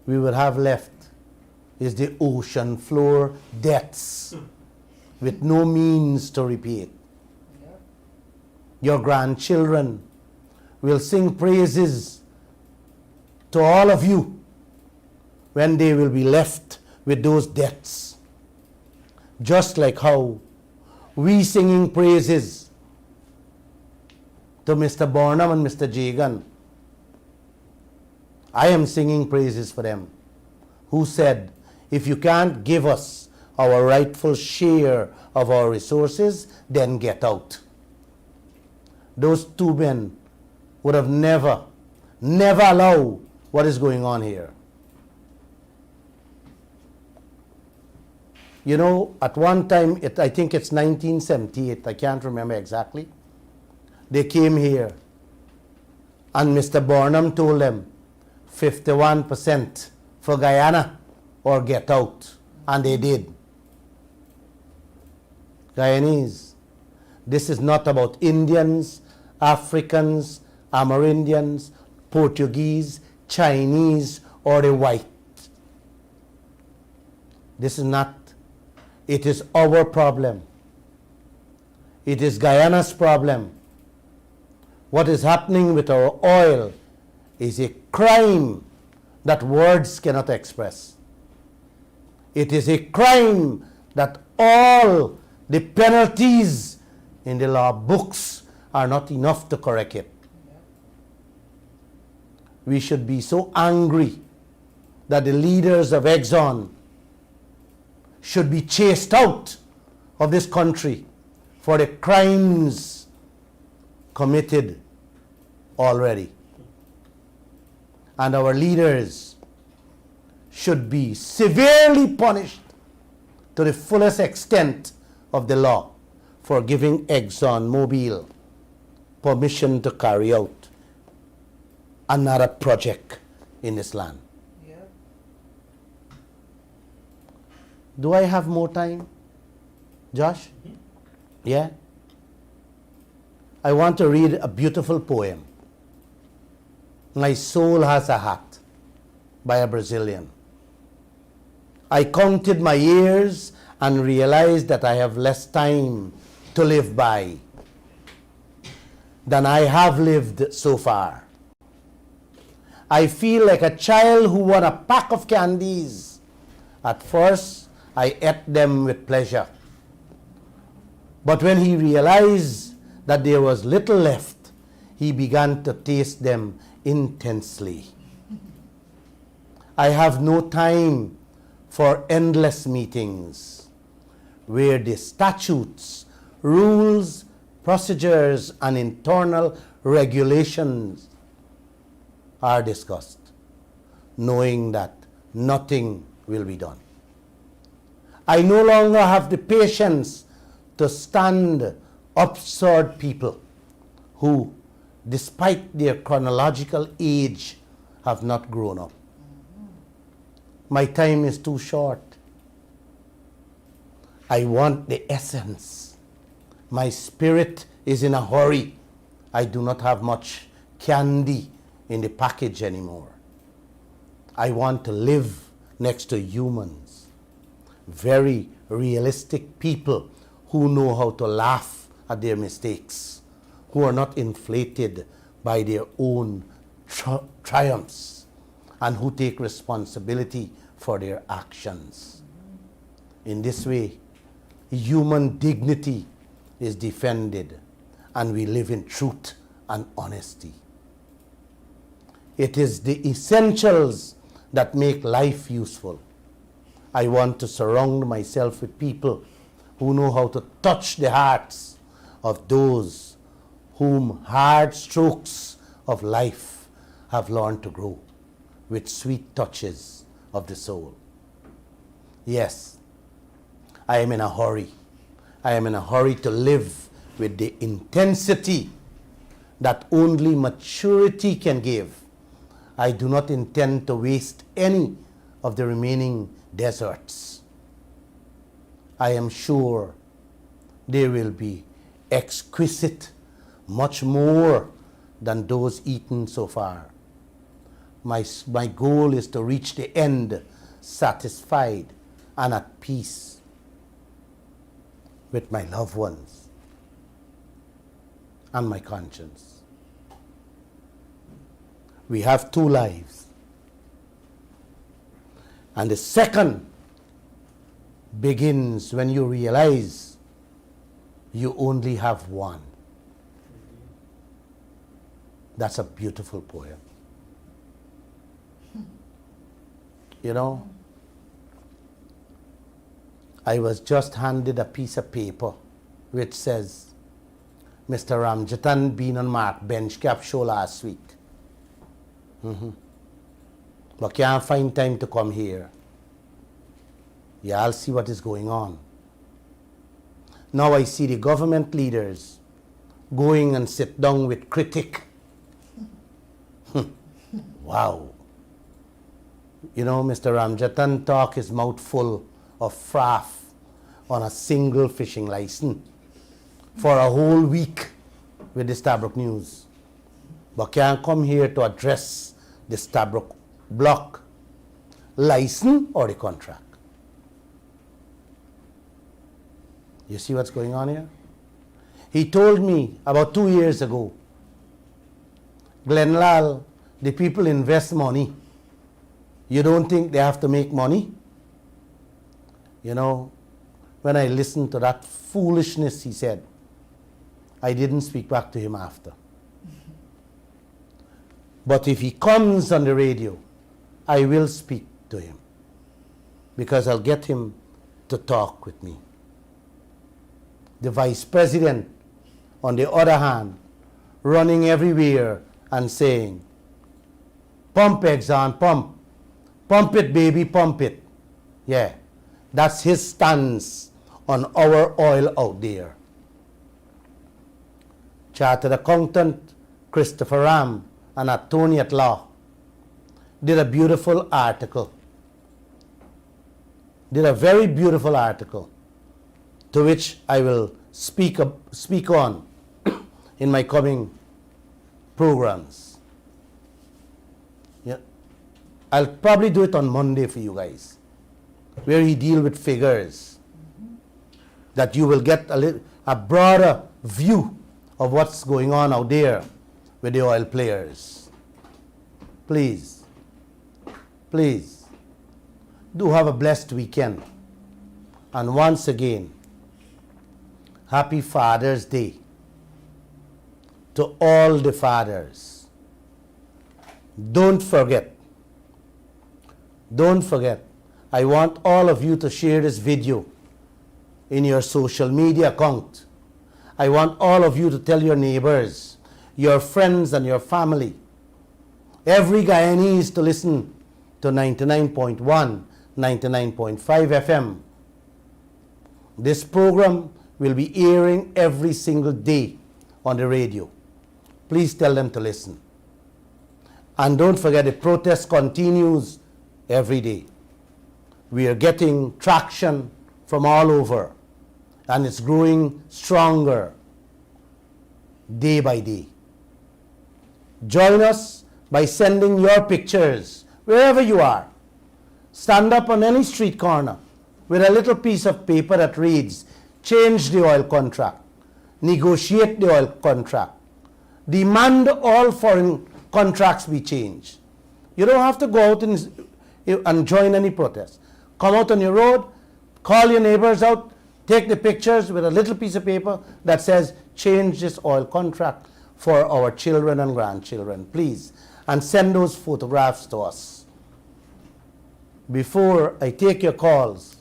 we will have left is the ocean floor debts with no means to repay it. Yep. Your grandchildren will sing praises to all of you when they will be left with those debts. Just like how we singing praises to Mr. Barnum and Mr. Jagan. I am singing praises for them, who said, if you can't give us our rightful share of our resources, then get out. Those two men would have never allowed what is going on here. You know, at one time, I think it's 1978, I can't remember exactly, they came here and Mr. Barnum told them 51% for Guyana or get out. And they did. Guyanese, this is not about Indians, Africans, Amerindians, Portuguese, Chinese, or the white. This is not. It is our problem. It is Guyana's problem. What is happening with our oil is a crime that words cannot express. It is a crime that all the penalties in the law books are not enough to correct it. We should be so angry that the leaders of Exxon should be chased out of this country for the crimes committed already. And our leaders should be severely punished to the fullest extent of the law for giving ExxonMobil permission to carry out another project in this land. Yep. Do I have more time, Josh? Yeah? I want to read a beautiful poem. My Soul Has a Hat by a Brazilian. I counted my years and realized that I have less time to live by than I have lived so far. I feel like a child who won a pack of candies. At first, I ate them with pleasure. But when he realized that there was little left, he began to taste them intensely. I have no time for endless meetings where the statutes, rules, procedures, and internal regulations are discussed, knowing that nothing will be done. I no longer have the patience to stand absurd people who, despite their chronological age, have not grown up. My time is too short. I want the essence. My spirit is in a hurry. I do not have much candy in the package anymore. I want to live next to humans, very realistic people who know how to laugh at their mistakes, who are not inflated by their own triumphs, and who take responsibility for their actions. In this way, human dignity is defended, and we live in truth and honesty. It is the essentials that make life useful. I want to surround myself with people who know how to touch the hearts of those whom hard strokes of life have learned to grow with sweet touches of the soul. Yes, I am in a hurry. I am in a hurry to live with the intensity that only maturity can give. I do not intend to waste any of the remaining deserts. I am sure they will be exquisite, much more than those eaten so far. My goal is to reach the end satisfied and at peace with my loved ones and my conscience. We have two lives. And the second begins when you realize you only have one. That's a beautiful poem. You know, I was just handed a piece of paper which says, Mr. Ramjatan been on Mark bench cap show last week. But can't find time to come here. Yeah, I'll see what is going on. Now I see the government leaders going and sit down with critic. Wow. You know, Mr. Ramjatan talk his mouth full of fraff on a single fishing license for a whole week with the Stabrook News. But can't come here to address the Stabrook block license or the contract. You see what's going on here? He told me about 2 years ago, Lall, the people invest money. You don't think they have to make money? You know, when I listened to that foolishness he said, I didn't speak back to him after. But if he comes on the radio, I will speak to him, because I'll get him to talk with me. The vice president, on the other hand, running everywhere and saying, pump, Exxon, pump. Pump it, baby, pump it. Yeah, that's his stance on our oil out there. Chartered accountant Christopher Ram, an attorney at law, did a beautiful article. Did a very beautiful article to which I will speak on in my coming programs. Yeah. I'll probably do it on Monday for you guys, where he deal with figures, that you will get a broader view of what's going on out there with the oil players. Please, please, do have a blessed weekend. And once again, happy Father's Day to all the fathers. Don't forget, I want all of you to share this video in your social media account. I want all of you to tell your neighbors, your friends and your family, every Guyanese to listen to 99.1, 99.5 FM. This program will be airing every single day on the radio. Please tell them to listen. And don't forget, the protest continues every day. We are getting traction from all over, and it's growing stronger day by day. Join us by sending your pictures wherever you are. Stand up on any street corner with a little piece of paper that reads, change the oil contract, negotiate the oil contract, demand all foreign contracts be changed. You don't have to go out and join any protest. Come out on your road, call your neighbors out, take the pictures with a little piece of paper that says, change this oil contract for our children and grandchildren, please. And send those photographs to us. Before I take your calls,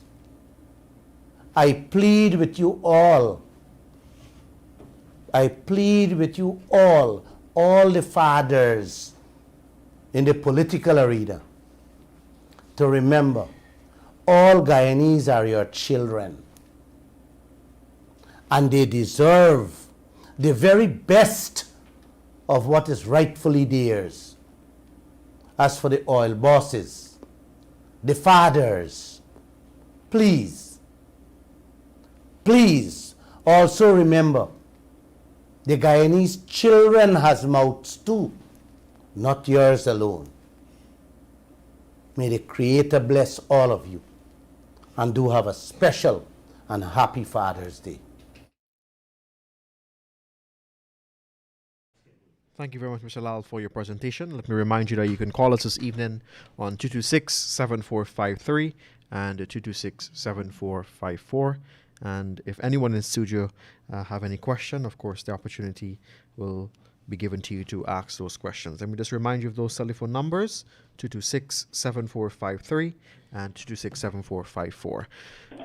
I plead with you all. I plead with you all the fathers in the political arena, to remember, all Guyanese are your children. And they deserve the very best of what is rightfully theirs. As for the oil bosses, the fathers, please also remember, the Guyanese children has mouths too, not yours alone. May the Creator bless all of you, and do have a special and happy Father's Day. Thank you very much, Mr. Lall, for your presentation. Let me remind you that you can call us this evening on 226-7453 and 226-7454. And if anyone in the studio have any question, of course, the opportunity will be given to you to ask those questions. Let me just remind you of those telephone numbers, 226-7453 and 226-7454.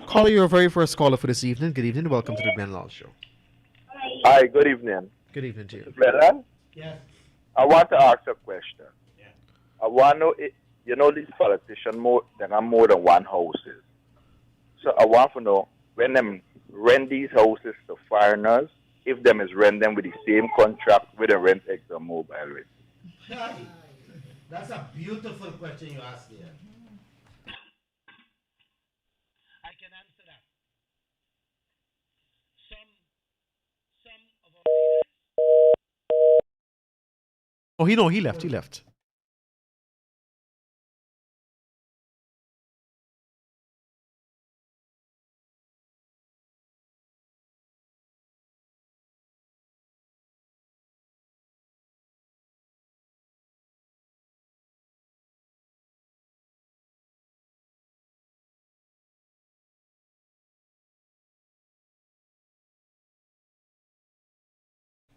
Caller, your very first caller for this evening. Good evening. Welcome to the Ben Lall Show. Hi, good evening. Good evening to you. Brother, Yes. I want to ask a question. Yeah. I want to know, these politicians, they have more than one houses. So I want to know, when them rent these houses to foreigners, if them is rent them with the same contract with the rent ExxonMobil with. That's a beautiful question you asked there. I can answer that. Some of our leaders. Oh, he left.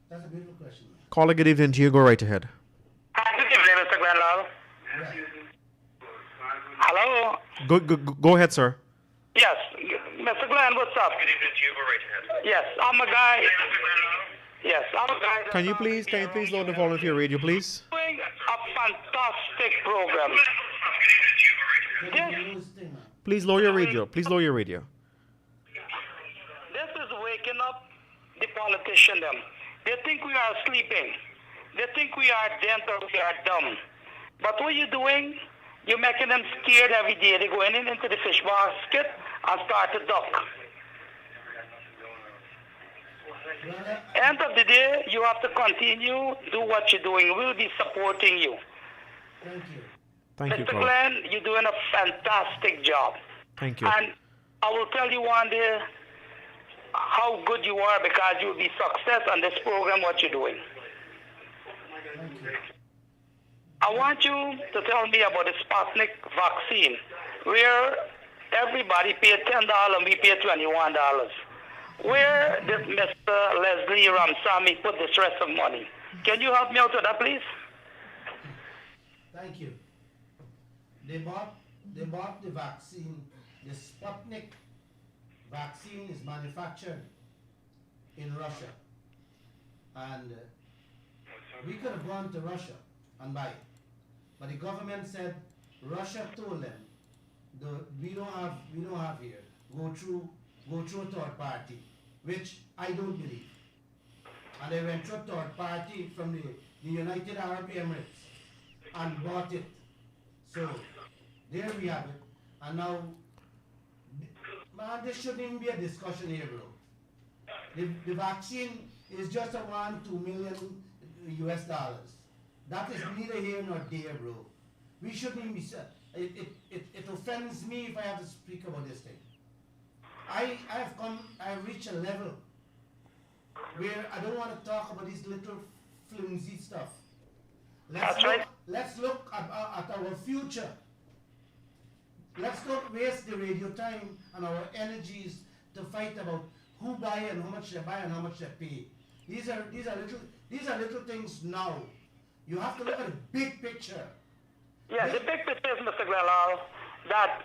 That's a beautiful question. Caller, good evening to you. Go right ahead. Good evening, Mr. Glenlall. Hello? Go ahead, sir. Yes. Glenn, what's up? Good evening to you, Yes, I'm a guy. Yes, I'm a guy. Can you please load the volume of your radio, please? Doing a fantastic program. Please lower your radio. Please lower your radio. This is waking up the politician them. They think we are sleeping. They think we are dead or we are dumb. But what you're doing, you're making them scared every day. They're going into the fish basket and start to duck. End of the day, you have to continue, do what you're doing. We'll be supporting you. Thank you. Thank you, Mr. Carl. Glenn, you're doing a fantastic job. Thank you. And I will tell you one day how good you are because you will be success on this program, what you're doing. I want you to tell me about the Sputnik vaccine, where everybody paid $10 and we paid $21. Where did Mr. Leslie Ramsamy put this rest of money? Can you help me out with that, please? Thank you. They bought the vaccine. The Sputnik vaccine is manufactured in Russia. And we could have gone to Russia and buy it. But the government said, Russia told them, we don't have here. Go through a third party, which I don't believe. And they went through a third party from the United Arab Emirates and bought it. So there we have it. And now, man, there shouldn't even be a discussion here, bro. The vaccine is just a $2 million US dollars. That is neither here nor there, bro. We shouldn't even be said. It offends me if I have to speak about this thing. I've reached a level where I don't want to talk about these little flimsy stuff. Let's look at our future. Let's not waste the radio time and our energies to fight about who buy and how much they buy and how much they pay. These are little things now. You have to look at the big picture. Yeah, the big picture is, Mr. Lall, that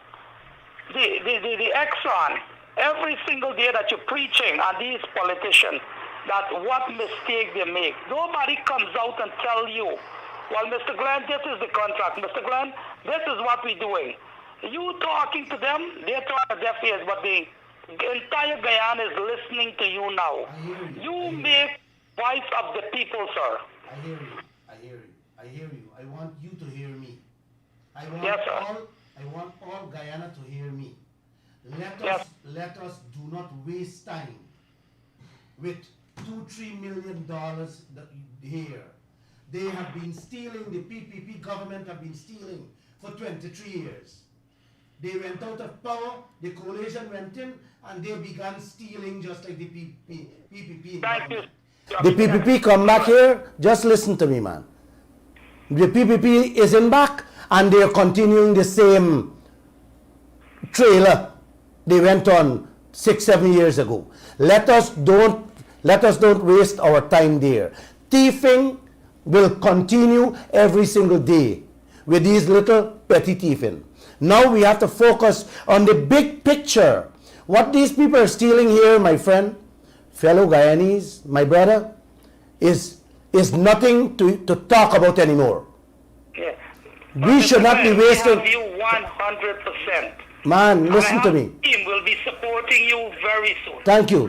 the Exxon, every single day that you're preaching on these politicians, that what mistake they make, nobody comes out and tell you, well, Mr. Glenn, this is the contract. Mr. Glenn, this is what we're doing. You talking to them, they're talking to their ears, but the entire Guyana is listening to you now. You make voice of the people, sir. I hear you. I want you to hear me. I want all Guyana to hear me. Let us do not waste time with $2-3 million here. They have been stealing, the PPP government have been stealing for 23 years. They went out of power, the coalition went in, and they began stealing just like the PPP. Thank you. The PPP come back here, just listen to me, man. The PPP isn't back, and they're continuing the same trailer they went on 6-7 years ago. Let us don't waste our time there. Thieving will continue every single day with these little petty thieving. Now we have to focus on the big picture. What these people are stealing here, my friend, fellow Guyanese, my brother, is nothing to talk about anymore. Yeah. We should not be wasting. You 100%. Man, listen to me. Team will be supporting you very soon. Thank you.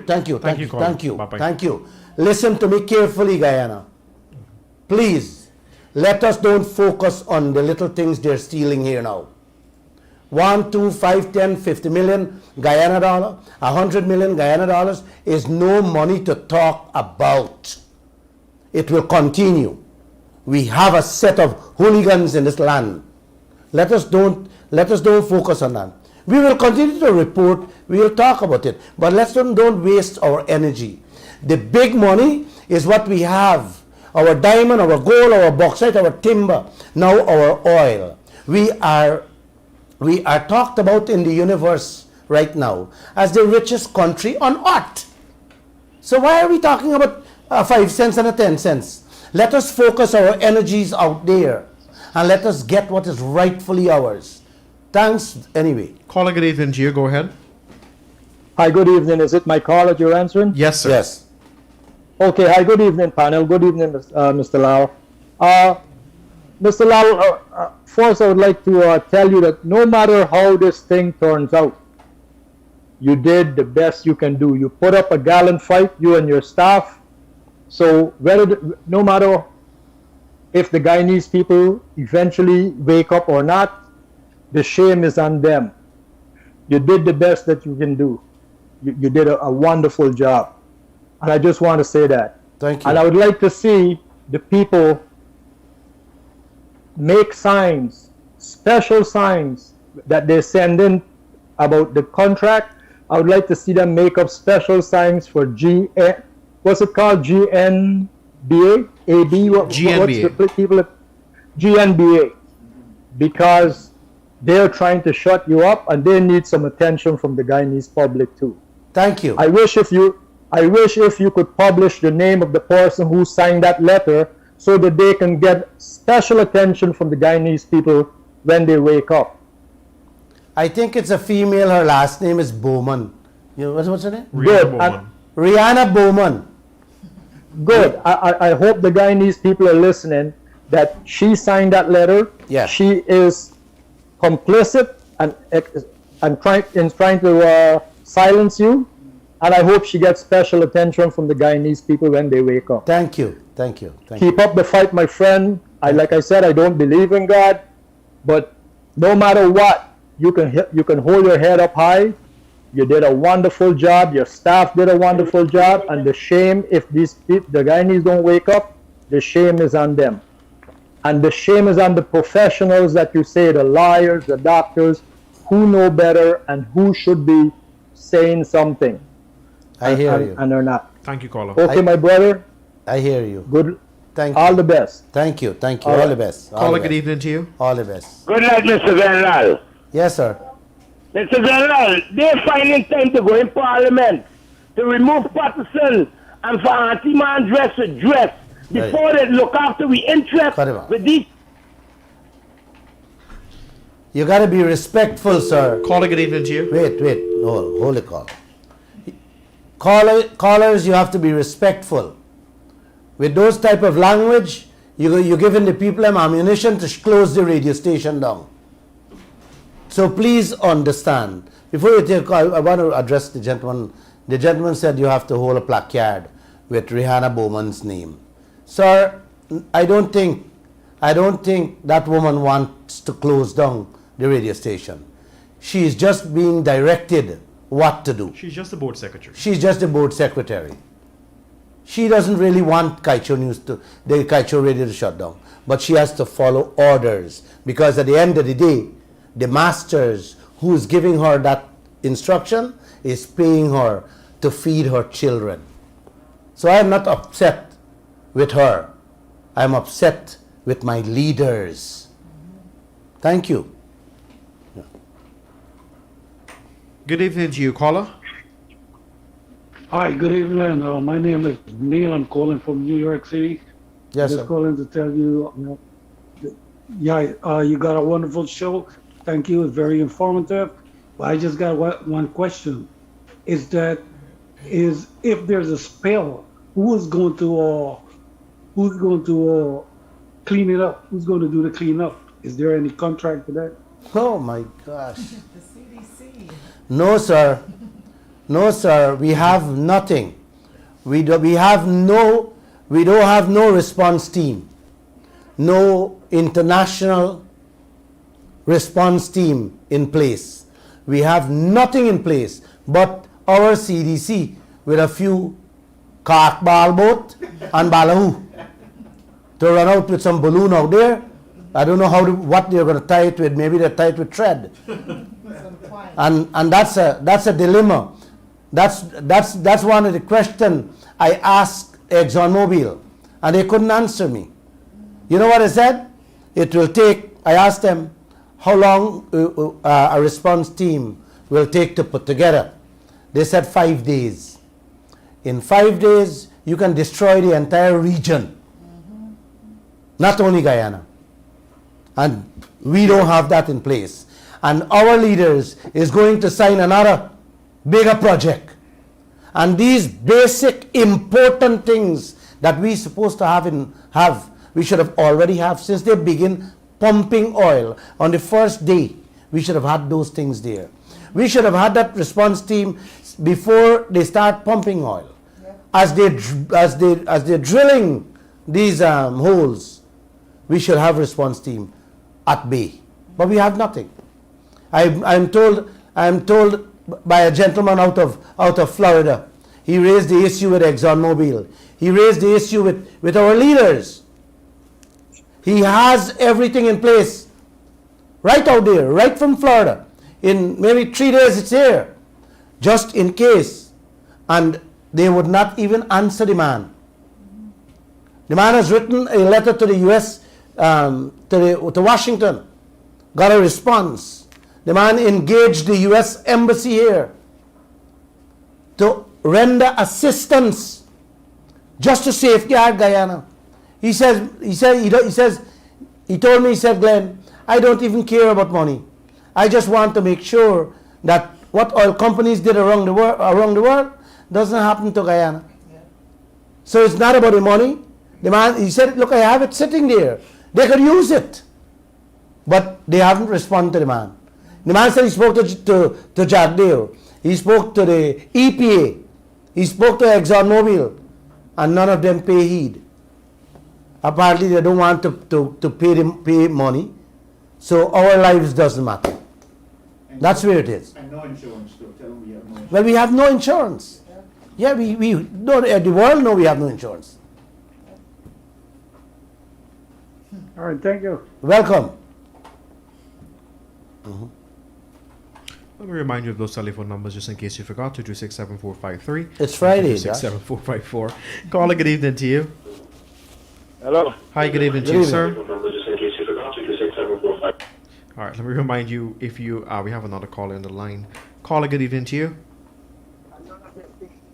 Colin. Thank you. Listen to me carefully, Guyana. Please, let us don't focus on the little things they're stealing here now. 1, 2, 5, 10, 50 million Guyana dollar, 100 million Guyana dollars is no money to talk about. It will continue. We have a set of hooligans in this land. Let us don't focus on that. We will continue to report, we will talk about it, but let's don't waste our energy. The big money is what we have. Our diamond, our gold, our bauxite, our timber, now our oil. We are talked about in the universe right now as the richest country on earth. So why are we talking about 5 cents and 10 cents? Let us focus our energies out there and let us get what is rightfully ours. Thanks anyway. Caller, good evening to you. Go ahead. Hi, good evening. Is it my call that you're answering? Yes, sir. Yes. Okay, hi, good evening, panel. Good evening, Mr. Lall. Mr. Lall, first I would like to tell you that no matter how this thing turns out, you did the best you can do. You put up a gallant fight, you and your staff. So no matter if the Guyanese people eventually wake up or not, the shame is on them. You did the best that you can do. You did a wonderful job. And I just want to say that. Thank you. And I would like to see the people make signs, special signs that they send in about the contract. I would like to see them make up special signs for what's it called? GNBA? AB? What's GNBA. the people? GNBA. Because they're trying to shut you up and they need some attention from the Guyanese public too. Thank you. I wish if you could publish the name of the person who signed that letter so that they can get special attention from the Guyanese people when they wake up. I think it's a female. Her last name is Bowman. You know, what's her name? Good. Rihanna Bowman. Good. I hope the Guyanese people are listening that she signed that letter. Yeah. She is complicit and trying to silence you. And I hope she gets special attention from the Guyanese people when they wake up. Thank you. Thank you. Thank you. Keep up the fight, my friend. Like I said, I don't believe in God, but no matter what, you can hold your head up high. You did a wonderful job. Your staff did a wonderful job. And the shame, if the Guyanese don't wake up, the shame is on them. And the shame is on the professionals that you say, the lawyers, the doctors, who know better and who should be saying something. I hear you. And they're not. Thank you, caller. Okay, my brother. I hear you. Good. Thank All you. the best. Thank you. Thank you. All All right. the best. All Caller, the good best. evening to you. All the best. Good night, Mr. Van Lall. Yes, sir. Mr. Van Lall, they're finding time to go in Parliament to remove Patterson and for anti-man dress to dress before they look after we interest Cut him off. with these. You got to be respectful, sir. Caller, good evening to you. Wait. Hold the call. Callers, you have to be respectful. With those type of language, you're giving the people ammunition to close the radio station down. So please understand. Before you take call, I want to address the gentleman. The gentleman said you have to hold a placard with Rihanna Bowman's name. Sir, I don't think that woman wants to close down the radio station. She is just being directed what to do. She's just the board secretary. She's just a board secretary. She doesn't really want the Kaieteur Radio to shut down. But she has to follow orders. Because at the end of the day, the masters who is giving her that instruction is paying her to feed her children. So I am not upset with her. I am upset with my leaders. Thank you. Good evening to you, caller. Hi, good evening. My name is Neil. I'm calling from New York City. Yes, Just sir. calling to tell you, you got a wonderful show. Thank you. It's very informative. But I just got one question. Is if there's a spill, who's going to clean it up? Who's going to do the cleanup? Is there any contract for that? Oh my gosh. The CDC. No, sir. No, sir. We have nothing. We don't have no response team. No international response team in place. We have nothing in place but our CDC with a few cart ball boat and ballahu to run out with some balloon out there. I don't know what they're going to tie it with. Maybe they tie it with thread. Some twine. And that's a dilemma. That's one of the questions I asked ExxonMobil, and they couldn't answer me. You know what I said? I asked them how long a response team will take to put together. They said 5 days. In 5 days, you can destroy the entire region, not only Guyana. And we don't have that in place. And our leaders is going to sign another bigger project. And these basic important things that we supposed to have, we should have already have since they begin pumping oil on the first day. We should have had those things there. We should have had that response team before they start pumping oil. As they're drilling these holes, we should have response team at bay. But we have nothing. I'm told by a gentleman out of Florida. He raised the issue with ExxonMobil. He raised the issue with our leaders. He has everything in place. Right out there, right from Florida. In maybe 3 days it's here. Just in case. And they would not even answer the man. The man has written a letter to the US, to Washington. Got a response. The man engaged the US embassy here to render assistance just to safeguard Guyana. He told me, he said, Glenn, I don't even care about money. I just want to make sure that what oil companies did around the world doesn't happen to Guyana. So it's not about the money. The man, he said, look, I have it sitting there. They could use it. But they haven't responded to the man. The man said he spoke to Jack Dale. He spoke to the EPA. He spoke to ExxonMobil. And none of them pay heed. Apparently they don't want to pay money. So our lives doesn't matter. That's where it is. And no insurance, though. Tell them we have no insurance. Well, we have no insurance. Yeah, we no, the world know we have no insurance. All right, thank you. Welcome. Let me remind you of those telephone numbers just in case you forgot. 226-7453. It's Friday, Josh. 226-7454. Caller, good evening to you. Hello. Hi, good evening to Good you, evening. sir. All right, let me remind you if you we have another caller on the line. Caller, good evening to you.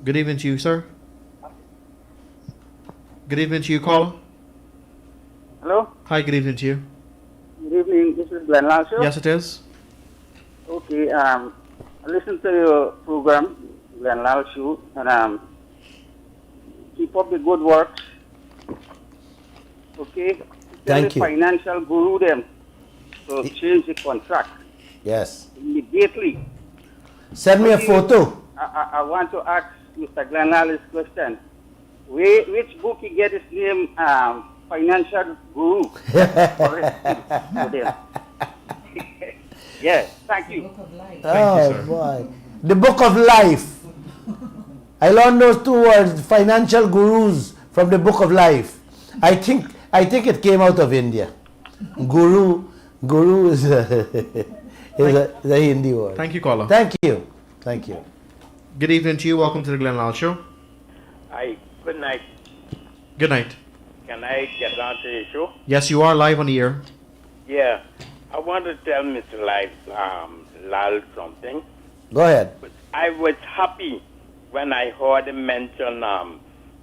Good evening to you, sir. Good evening to you, caller. Hello. Hi, good evening to you. Good evening. This is Glenn Lall. Yes, it is. Okay. I listen to your program, Glenn Lall Show, and keep up the good work. Okay. Tell Thank the you. financial guru them to change the contract Yes. immediately. Send me a photo. I want to ask Mr. Glenn Lall this question. Which book he get his name? Financial guru. Yes. Thank you. Book of Life. Oh sir. boy. The book of life. I learned those two words, financial gurus, from the book of life. I think it came out of India. Guru is a Hindi word. Thank you, caller. Thank you. Good evening to you. Welcome to the Glenn Lall Show. Hi, good night. Good night. Can I get on to the show? Yes, you are live on the air. Yeah, I want to tell Mr. Lall something. Go ahead. But I was happy when I heard him mention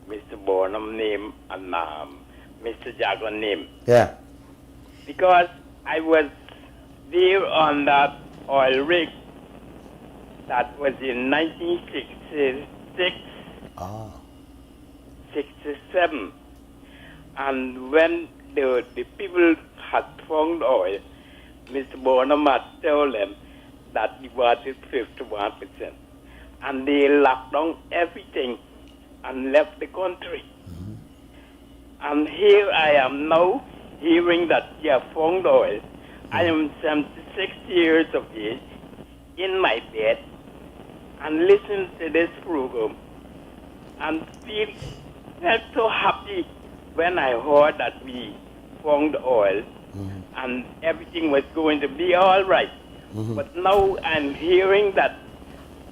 Mr. Bonham's name and Mr. Jagan's name. Yeah. Because I was there on that oil rig that was in 1966, 67. And when the people had found oil, Mr. Bonham had told them that he wanted 51%. And they locked down everything and left the country. And here I am now hearing that he have found oil. I am 76 years of age in my bed and listen to this program and felt so happy when I heard that we found oil and everything was going to be all right. But now I'm hearing that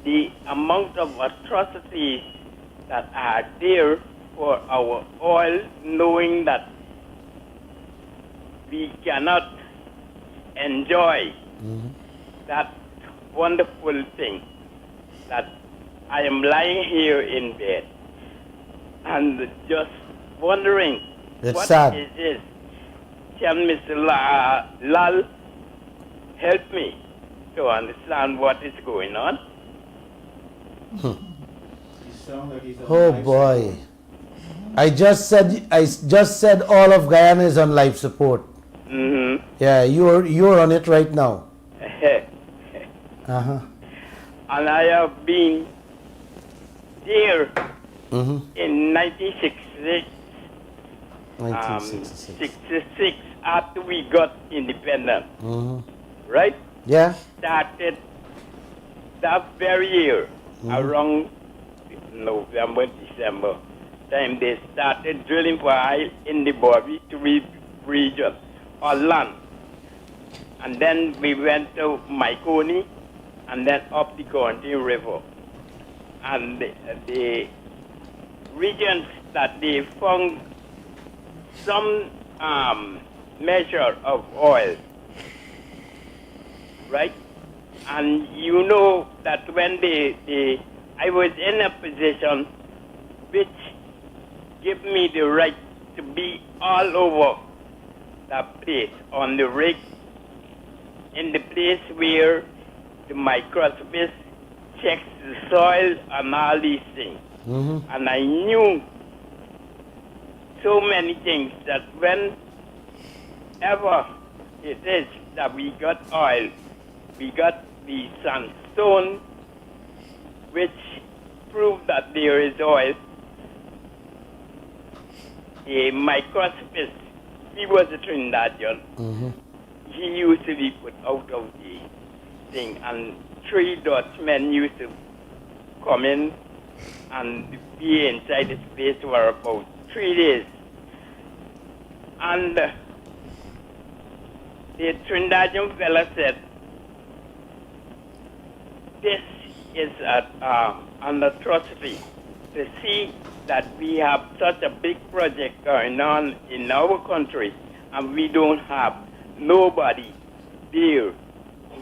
the amount of atrocities that are there for our oil, knowing that we cannot enjoy that wonderful thing, that I am lying here in bed and just wondering It's what sad. is this? Can Mr. Lall help me to understand what is going on? You sound like he's on Oh life boy. support. I just said all of Guyana is on life support. Mm-hmm. Yeah, you're on it right now. Uh-huh. And I have been there Mm-hmm. in 1966, 1966. 66 after we got independent, Mm-hmm. right? Yeah. Started that very year, around November, December, time they started drilling for oil in the Bobby region on land. And then we went to Maikoni and then up the County River. And the regions that they found some measure of oil, right? And you know that when I was in a position which gave me the right to be all over that place, on the rig, in the place where the microscopist checks the soil and all these things. Mm-hmm. And I knew so many things that whenever it is that we got oil, we got the sandstone, which proved that there is oil. A microscopist, he was a Trinidadian. Mm-hmm. He used to be put out of the thing, and 3 Dutchmen used to come in and be inside the space for about 3 days. And the Trinidadian fella said, this is an atrocity to see that we have such a big project going on in our country and we don't have nobody there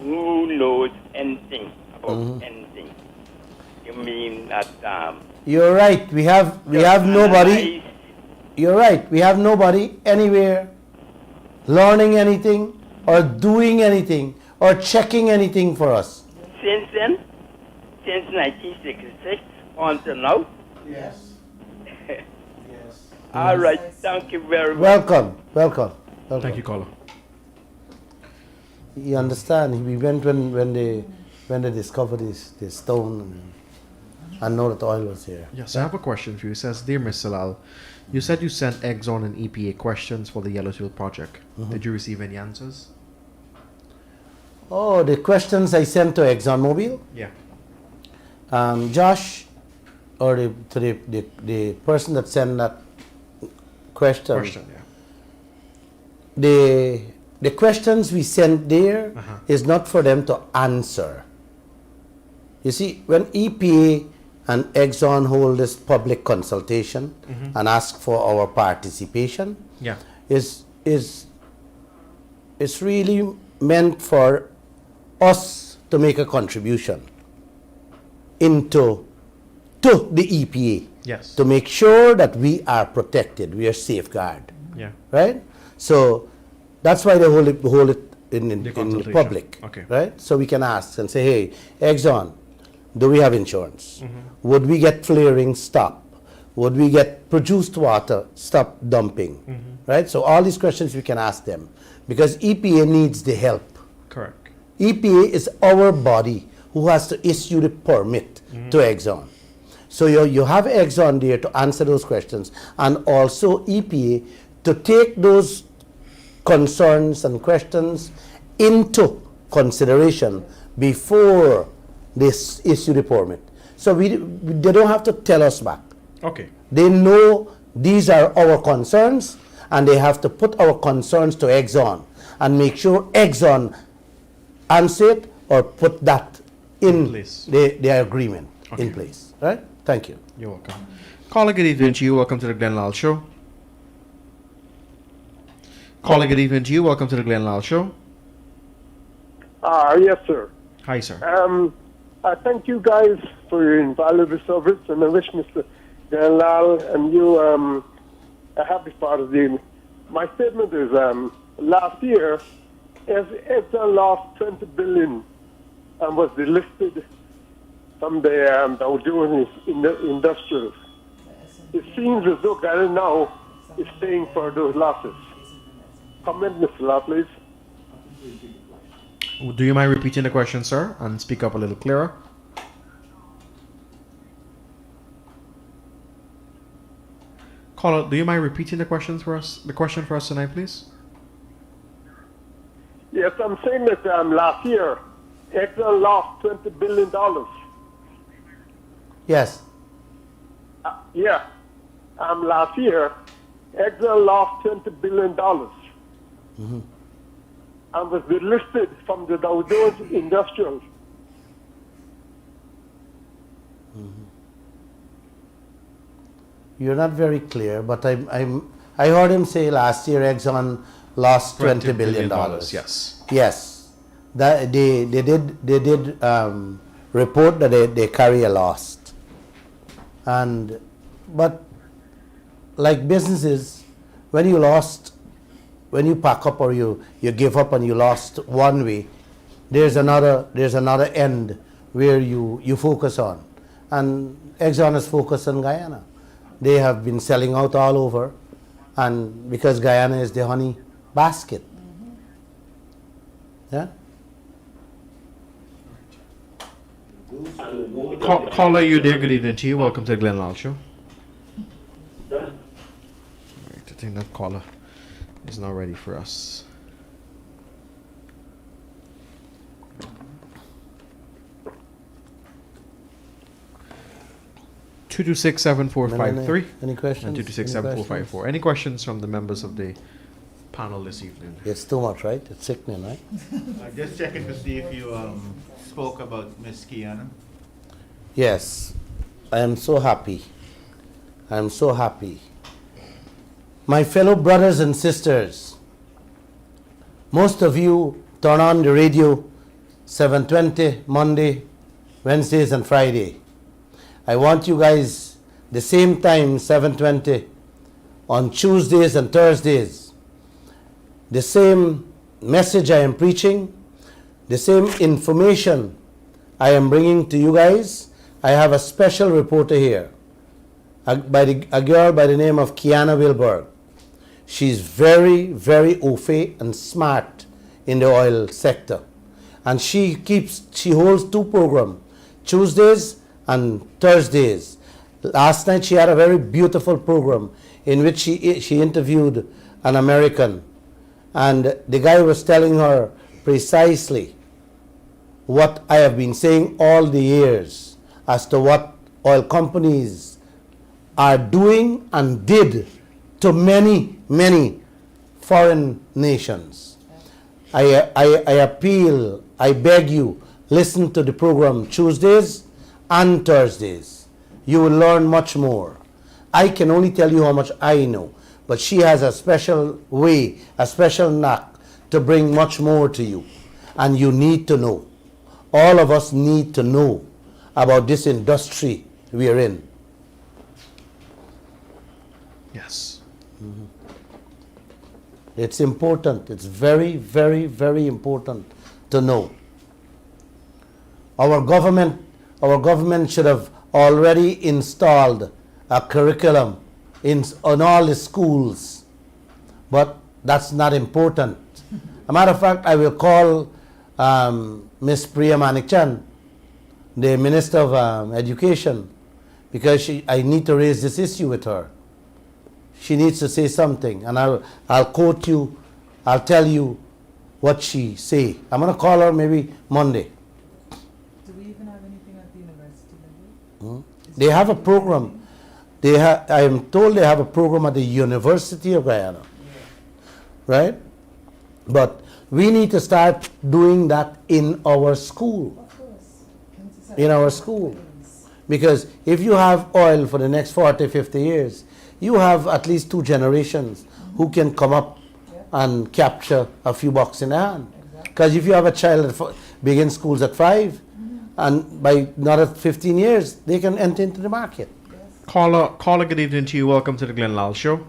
who knows anything about anything. You mean that You're right. We have nobody. You're right. We have nobody anywhere learning anything or doing anything or checking anything for us. Since then, since 1966 until now. Yes. Yes. All right. Thank you very much. Welcome. Thank you, caller. You understand? We went when they discovered this stone and know that oil was here. Yes, I have a question for you. It says, Dear Mr. Lall, you said you sent Exxon and EPA questions for the Yellowtail project. Did you receive any answers? Oh, the questions I sent to ExxonMobil? Yeah. Josh, or the person that sent that question, Yeah. the questions we sent there is not for them to answer. You see, when EPA and Exxon hold this public consultation and ask for our participation, Yeah. it's really meant for us to make a contribution to the EPA. Yes. To make sure that we are protected, we are safeguarded. Yeah. Right? So that's why they hold it in consultation. public. Okay. Right? So we can ask and say, hey, Exxon, do we have insurance? Would we get flaring stop? Would we get produced water stop dumping? Right? So all these questions we can ask them because EPA needs the help. Correct. EPA is our body who has to issue the permit to Exxon. So you have Exxon there to answer those questions and also EPA to take those concerns and questions into consideration before they issue the permit. So they don't have to tell us back. Okay. They know these are our concerns and they have to put our concerns to Exxon and make sure Exxon answer it or put that in place. their agreement Okay. in place. Right? Thank you. You're welcome. Caller, good evening to you. Welcome to the Glenn Lall Show. Caller, good evening to you. Welcome to the Glenn Lall Show. Yes, sir. Hi, sir. I thank you guys for your invaluable service, and I wish Mr. Glenn Lall and you a happy Father's Day. My statement is, last year, Exxon lost $20 billion and was delisted from the Dow Jones Industrials. It seems as though Guyana now is paying for those losses. Comment, Mr. Lall, please. Do you mind repeating the question, sir, and speak up a little clearer? Caller, do you mind repeating the question for us? The question for us tonight, please. Yes, I'm saying that last year, Exxon lost $20 billion. Yes. Yeah. Last year, Exxon lost $20 billion and was delisted from the Dow Jones Industrials. You're not very clear, but I heard him say last year Exxon lost $20 billion. Yes. Yes. That they did report that they carry a loss. But like businesses, when you pack up or you give up and you lost one way, there's another end where you focus on. And Exxon is focused on Guyana. They have been selling out all over, and because Guyana is the honey basket. Yeah. Caller, you there? Good evening to you. Welcome to the Glenn Lall Show. Right, I think that caller is now ready for us. Two two six 7453 Any questions? and 226-7454. Any questions from the members of the panel this evening? It's too much, right? It's sickening, right? Just checking to see if you spoke about Miss Kiana. Yes, I am so happy. I am so happy. My fellow brothers and sisters, most of you turn on the radio 7:20 Monday, Wednesdays and Friday. I want you guys the same time 7:20 on Tuesdays and Thursdays. The same message I am preaching, the same information I am bringing to you guys. I have a special reporter here, a girl by the name of Kiana Wilberg. She's very, very au fait and smart in the oil sector. And she holds two programs, Tuesdays and Thursdays. Last night she had a very beautiful program in which she interviewed an American. And the guy was telling her precisely what I have been saying all the years as to what oil companies are doing and did to many, many foreign nations. I appeal, I beg you, listen to the program Tuesdays and Thursdays. You will learn much more. I can only tell you how much I know, but she has a special way, a special knack to bring much more to you. And you need to know. All of us need to know about this industry we are in. Yes. Mm-hmm. It's important. It's very, very, very important to know. Our government should have already installed a curriculum on all the schools, but that's not important. A matter of fact, I will call Miss Priya Manikchan, the Minister of Education, because I need to raise this issue with her. She needs to say something, and I'll quote you, I'll tell you what she say. I'm going to call her maybe Monday. Do we even have anything at the university level? They have a program. I am told they have a program at the University of Guyana. Right? But we need to start doing that in our school. Of course. In our school. Because if you have oil for the next 40, 50 years, you have at least 2 generations who can come up and capture a few bucks in their hand. Because if you have a child that begins schools at 5, and by another 15 years, they can enter into the market. Caller, good evening to you. Welcome to the Glenn Lall Show.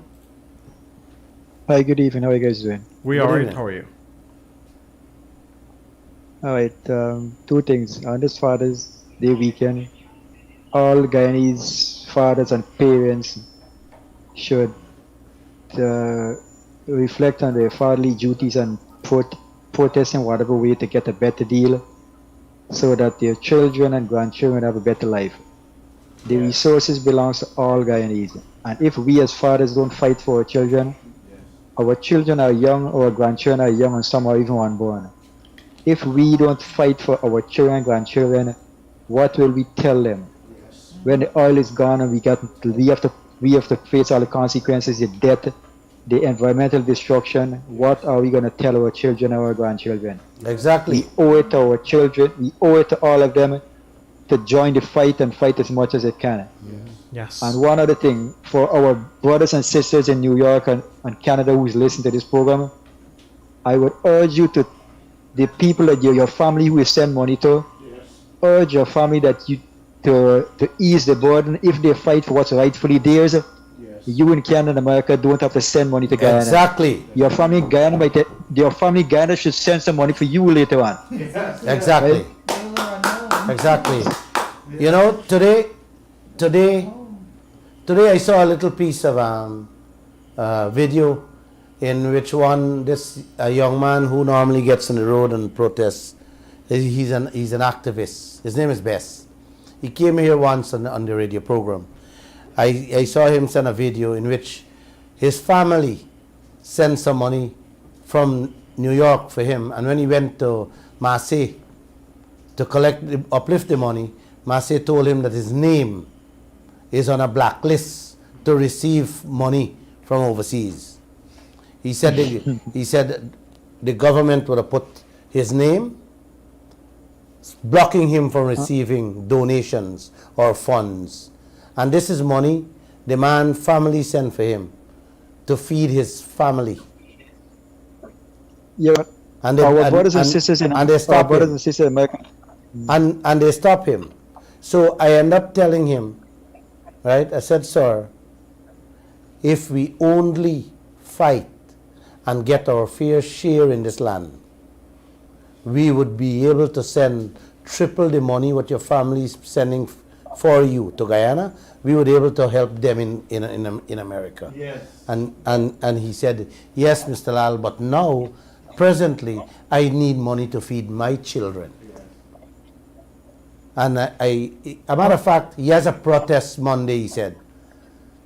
Hi, good evening. How are you guys doing? We are right. How are you? All right. 2 things. On this Father's their weekend. All Guyanese fathers and parents should reflect on their fatherly duties and protest in whatever way to get a better deal so that their children and grandchildren have a better life. The resources belong to all Guyanese. And if we as fathers don't fight for our children are young, our grandchildren are young, and some are even unborn. If we don't fight for our children and grandchildren, what will we tell them? When the oil is gone and we have to face all the consequences, the debt, the environmental destruction, what are we going to tell our children and our grandchildren? Exactly. We owe it to our children, we owe it to all of them to join the fight and fight as much as they can. Yes. And one other thing, for our brothers and sisters in New York and Canada who's listening to this program, I would urge you to, the people that your family who you send money to, urge your family that you to ease the burden. If they fight for what's rightfully theirs, you in Canada and America don't have to send money to Guyana. Exactly. Your family in Guyana should send some money for you later on. Exactly. Right? Exactly. You know, today I saw a little piece of video in which a young man who normally gets on the road and protests, he's an activist. His name is Bess. He came here once on the radio program. I saw him send a video in which his family sent some money from New York for him, and when he went to Marseille to uplift the money, Marseille told him that his name is on a blacklist to receive money from overseas. He said the government would have put his name, blocking him from receiving donations or funds. And this is money the man family sent for him to feed his family. Yeah. And Our brothers and sisters in America. And they stop him. So I end up telling him, right? I said, sir, if we only fight and get our fair share in this land, we would be able to send triple the money what your family is sending for you to Guyana. We would be able to help them in America. Yes. And he said, yes, Mr. Lall, but now, presently, I need money to feed my children. And a matter of fact, he has a protest Monday, he said,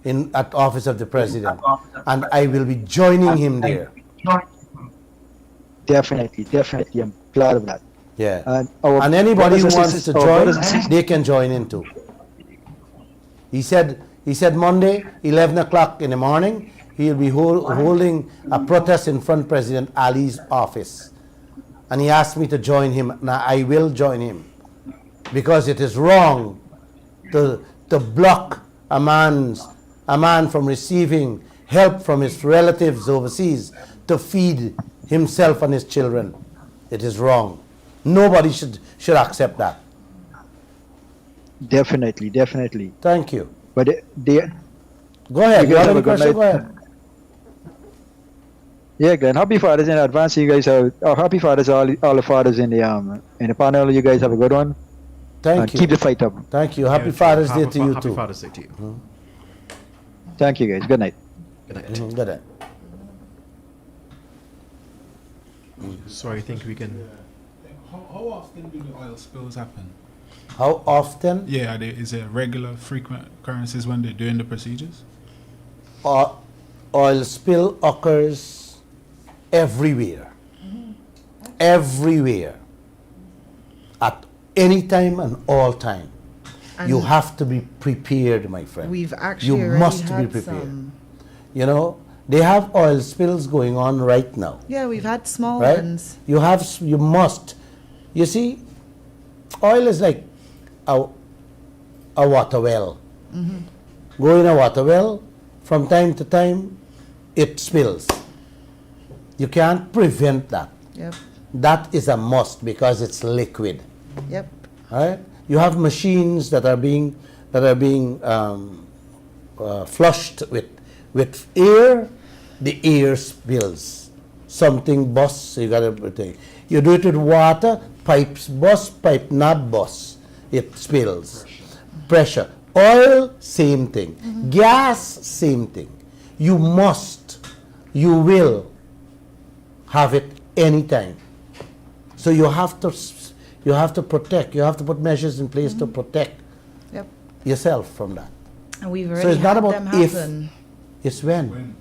at office of the president, and I will be joining him there. Definitely, I'm glad of that. Yeah. And anybody who wants to join, they can join in too. He said Monday, 11 o'clock in the morning, he'll be holding a protest in front of President Ali's office. And he asked me to join him. Now I will join him, because it is wrong to block a man from receiving help from his relatives overseas to feed himself and his children. It is wrong. Nobody should accept that. Definitely. Thank you. But Go ahead. You have any question? Go ahead. Yeah, Glenn. Happy Fathers in advance. You guys have happy Fathers, all the fathers in the panel. You guys have a good one. Thank you. Keep the fight up. Thank you. Happy Father's Day to you too. Happy Father's Day to you. Thank you, guys. Good night. Good night. Good night. So I think we can. How often do the oil spills happen? How often? Yeah, is there regular, frequent occurrences when they're doing the procedures? Oil spill occurs everywhere. Everywhere. At any time and all time. And you have to be prepared, my friend. We've actually you already must had be prepared. some. You know, they have oil spills going on right now. Yeah, we've had small Right? ones. You must. You see, oil is like a water well. Go in a water well, from time to time, it spills. You can't prevent that. Yep. That is a must because it's liquid. Yep. All right? You have machines that are being flushed with air. The air spills. Something busts. You gotta take. You do it with water. Pipes bust. Pipe knob busts. it spills. Pressure. Oil, same thing. Gas, same thing. You will have it anytime. So you have to protect. You have to put measures in place to protect yourself from that. And we've So already it's not had about them if, happen. it's when.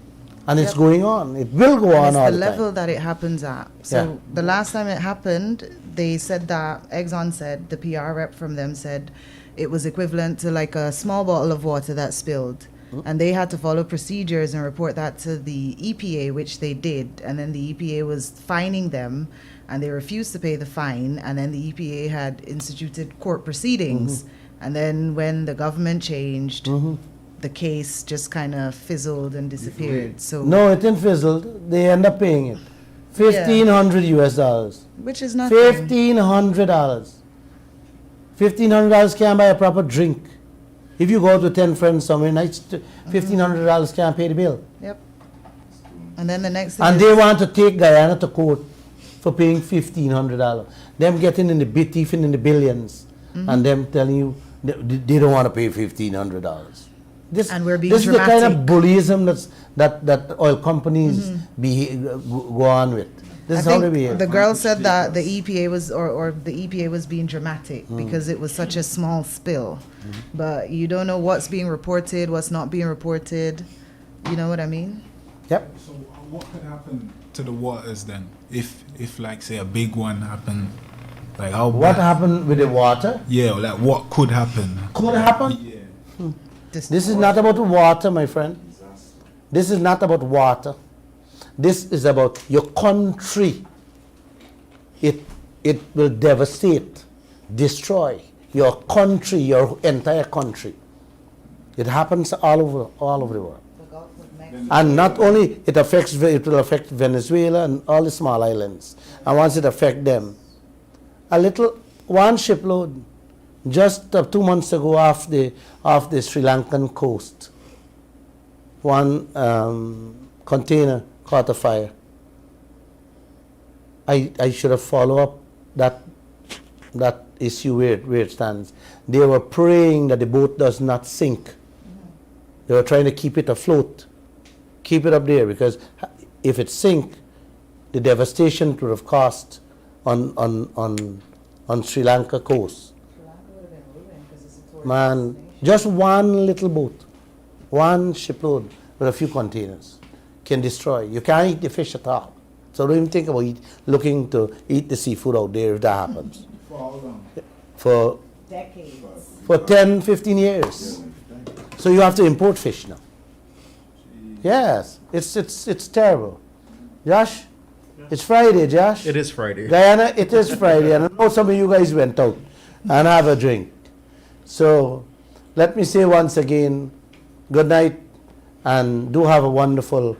And it's going on. It will go on It's all the the level time. that it happens at. So the last time it happened, they said that Exxon said, the PR rep from them said, it was equivalent to like a small bottle of water that spilled. And they had to follow procedures and report that to the EPA, which they did. And then the EPA was fining them, and they refused to pay the fine. And then the EPA had instituted court proceedings. And then when the government changed, the case just kind of fizzled and disappeared. So No, it didn't fizzle. They end up paying it. $1,500 US. which is nothing. $1,500. $1,500 can't buy a proper drink. If you go out with 10 friends somewhere, $1,500 can't pay the bill. Yep. And then the next thing And is- they want to take Guyana to court for paying $1,500. Them getting in the even in the billions, and them telling you they don't want to pay $1,500. And we're being this is the kind of dramatic. bullyism that oil companies go on with. This is I how they think behave. the girl said that the EPA was, or the EPA was being dramatic because it was such a small spill. But you don't know what's being reported, what's not being reported. You know what I mean? Yep. So what could happen to the waters then? If like say a big one happened, like how What bad- happened with the water? Yeah, like what could happen? Could happen? This is not about water, my friend. This is not about water. This is about your country. It will devastate, destroy your country, your entire country. It happens all over the world. And not only it will affect Venezuela and all the small islands. And once it affects them, one shipload just 2 months ago off the Sri Lankan coast, one container caught a fire. I should have followed up that issue where it stands. They were praying that the boat does not sink. They were trying to keep it afloat, keep it up there, because if it sink, the devastation it would have caused on Sri Lanka coast. Man, just one little boat, one shipload with a few containers can destroy. You can't eat the fish at all. So don't even think about looking to eat the seafood out there if that happens. For how long? For decades. For 10, 15 years. So you have to import fish now. Yes, it's terrible. Josh, it's Friday, Josh. It is Friday. Guyana, it is Friday, and I know some of you guys went out and have a drink. So let me say once again, good night, and do have a wonderful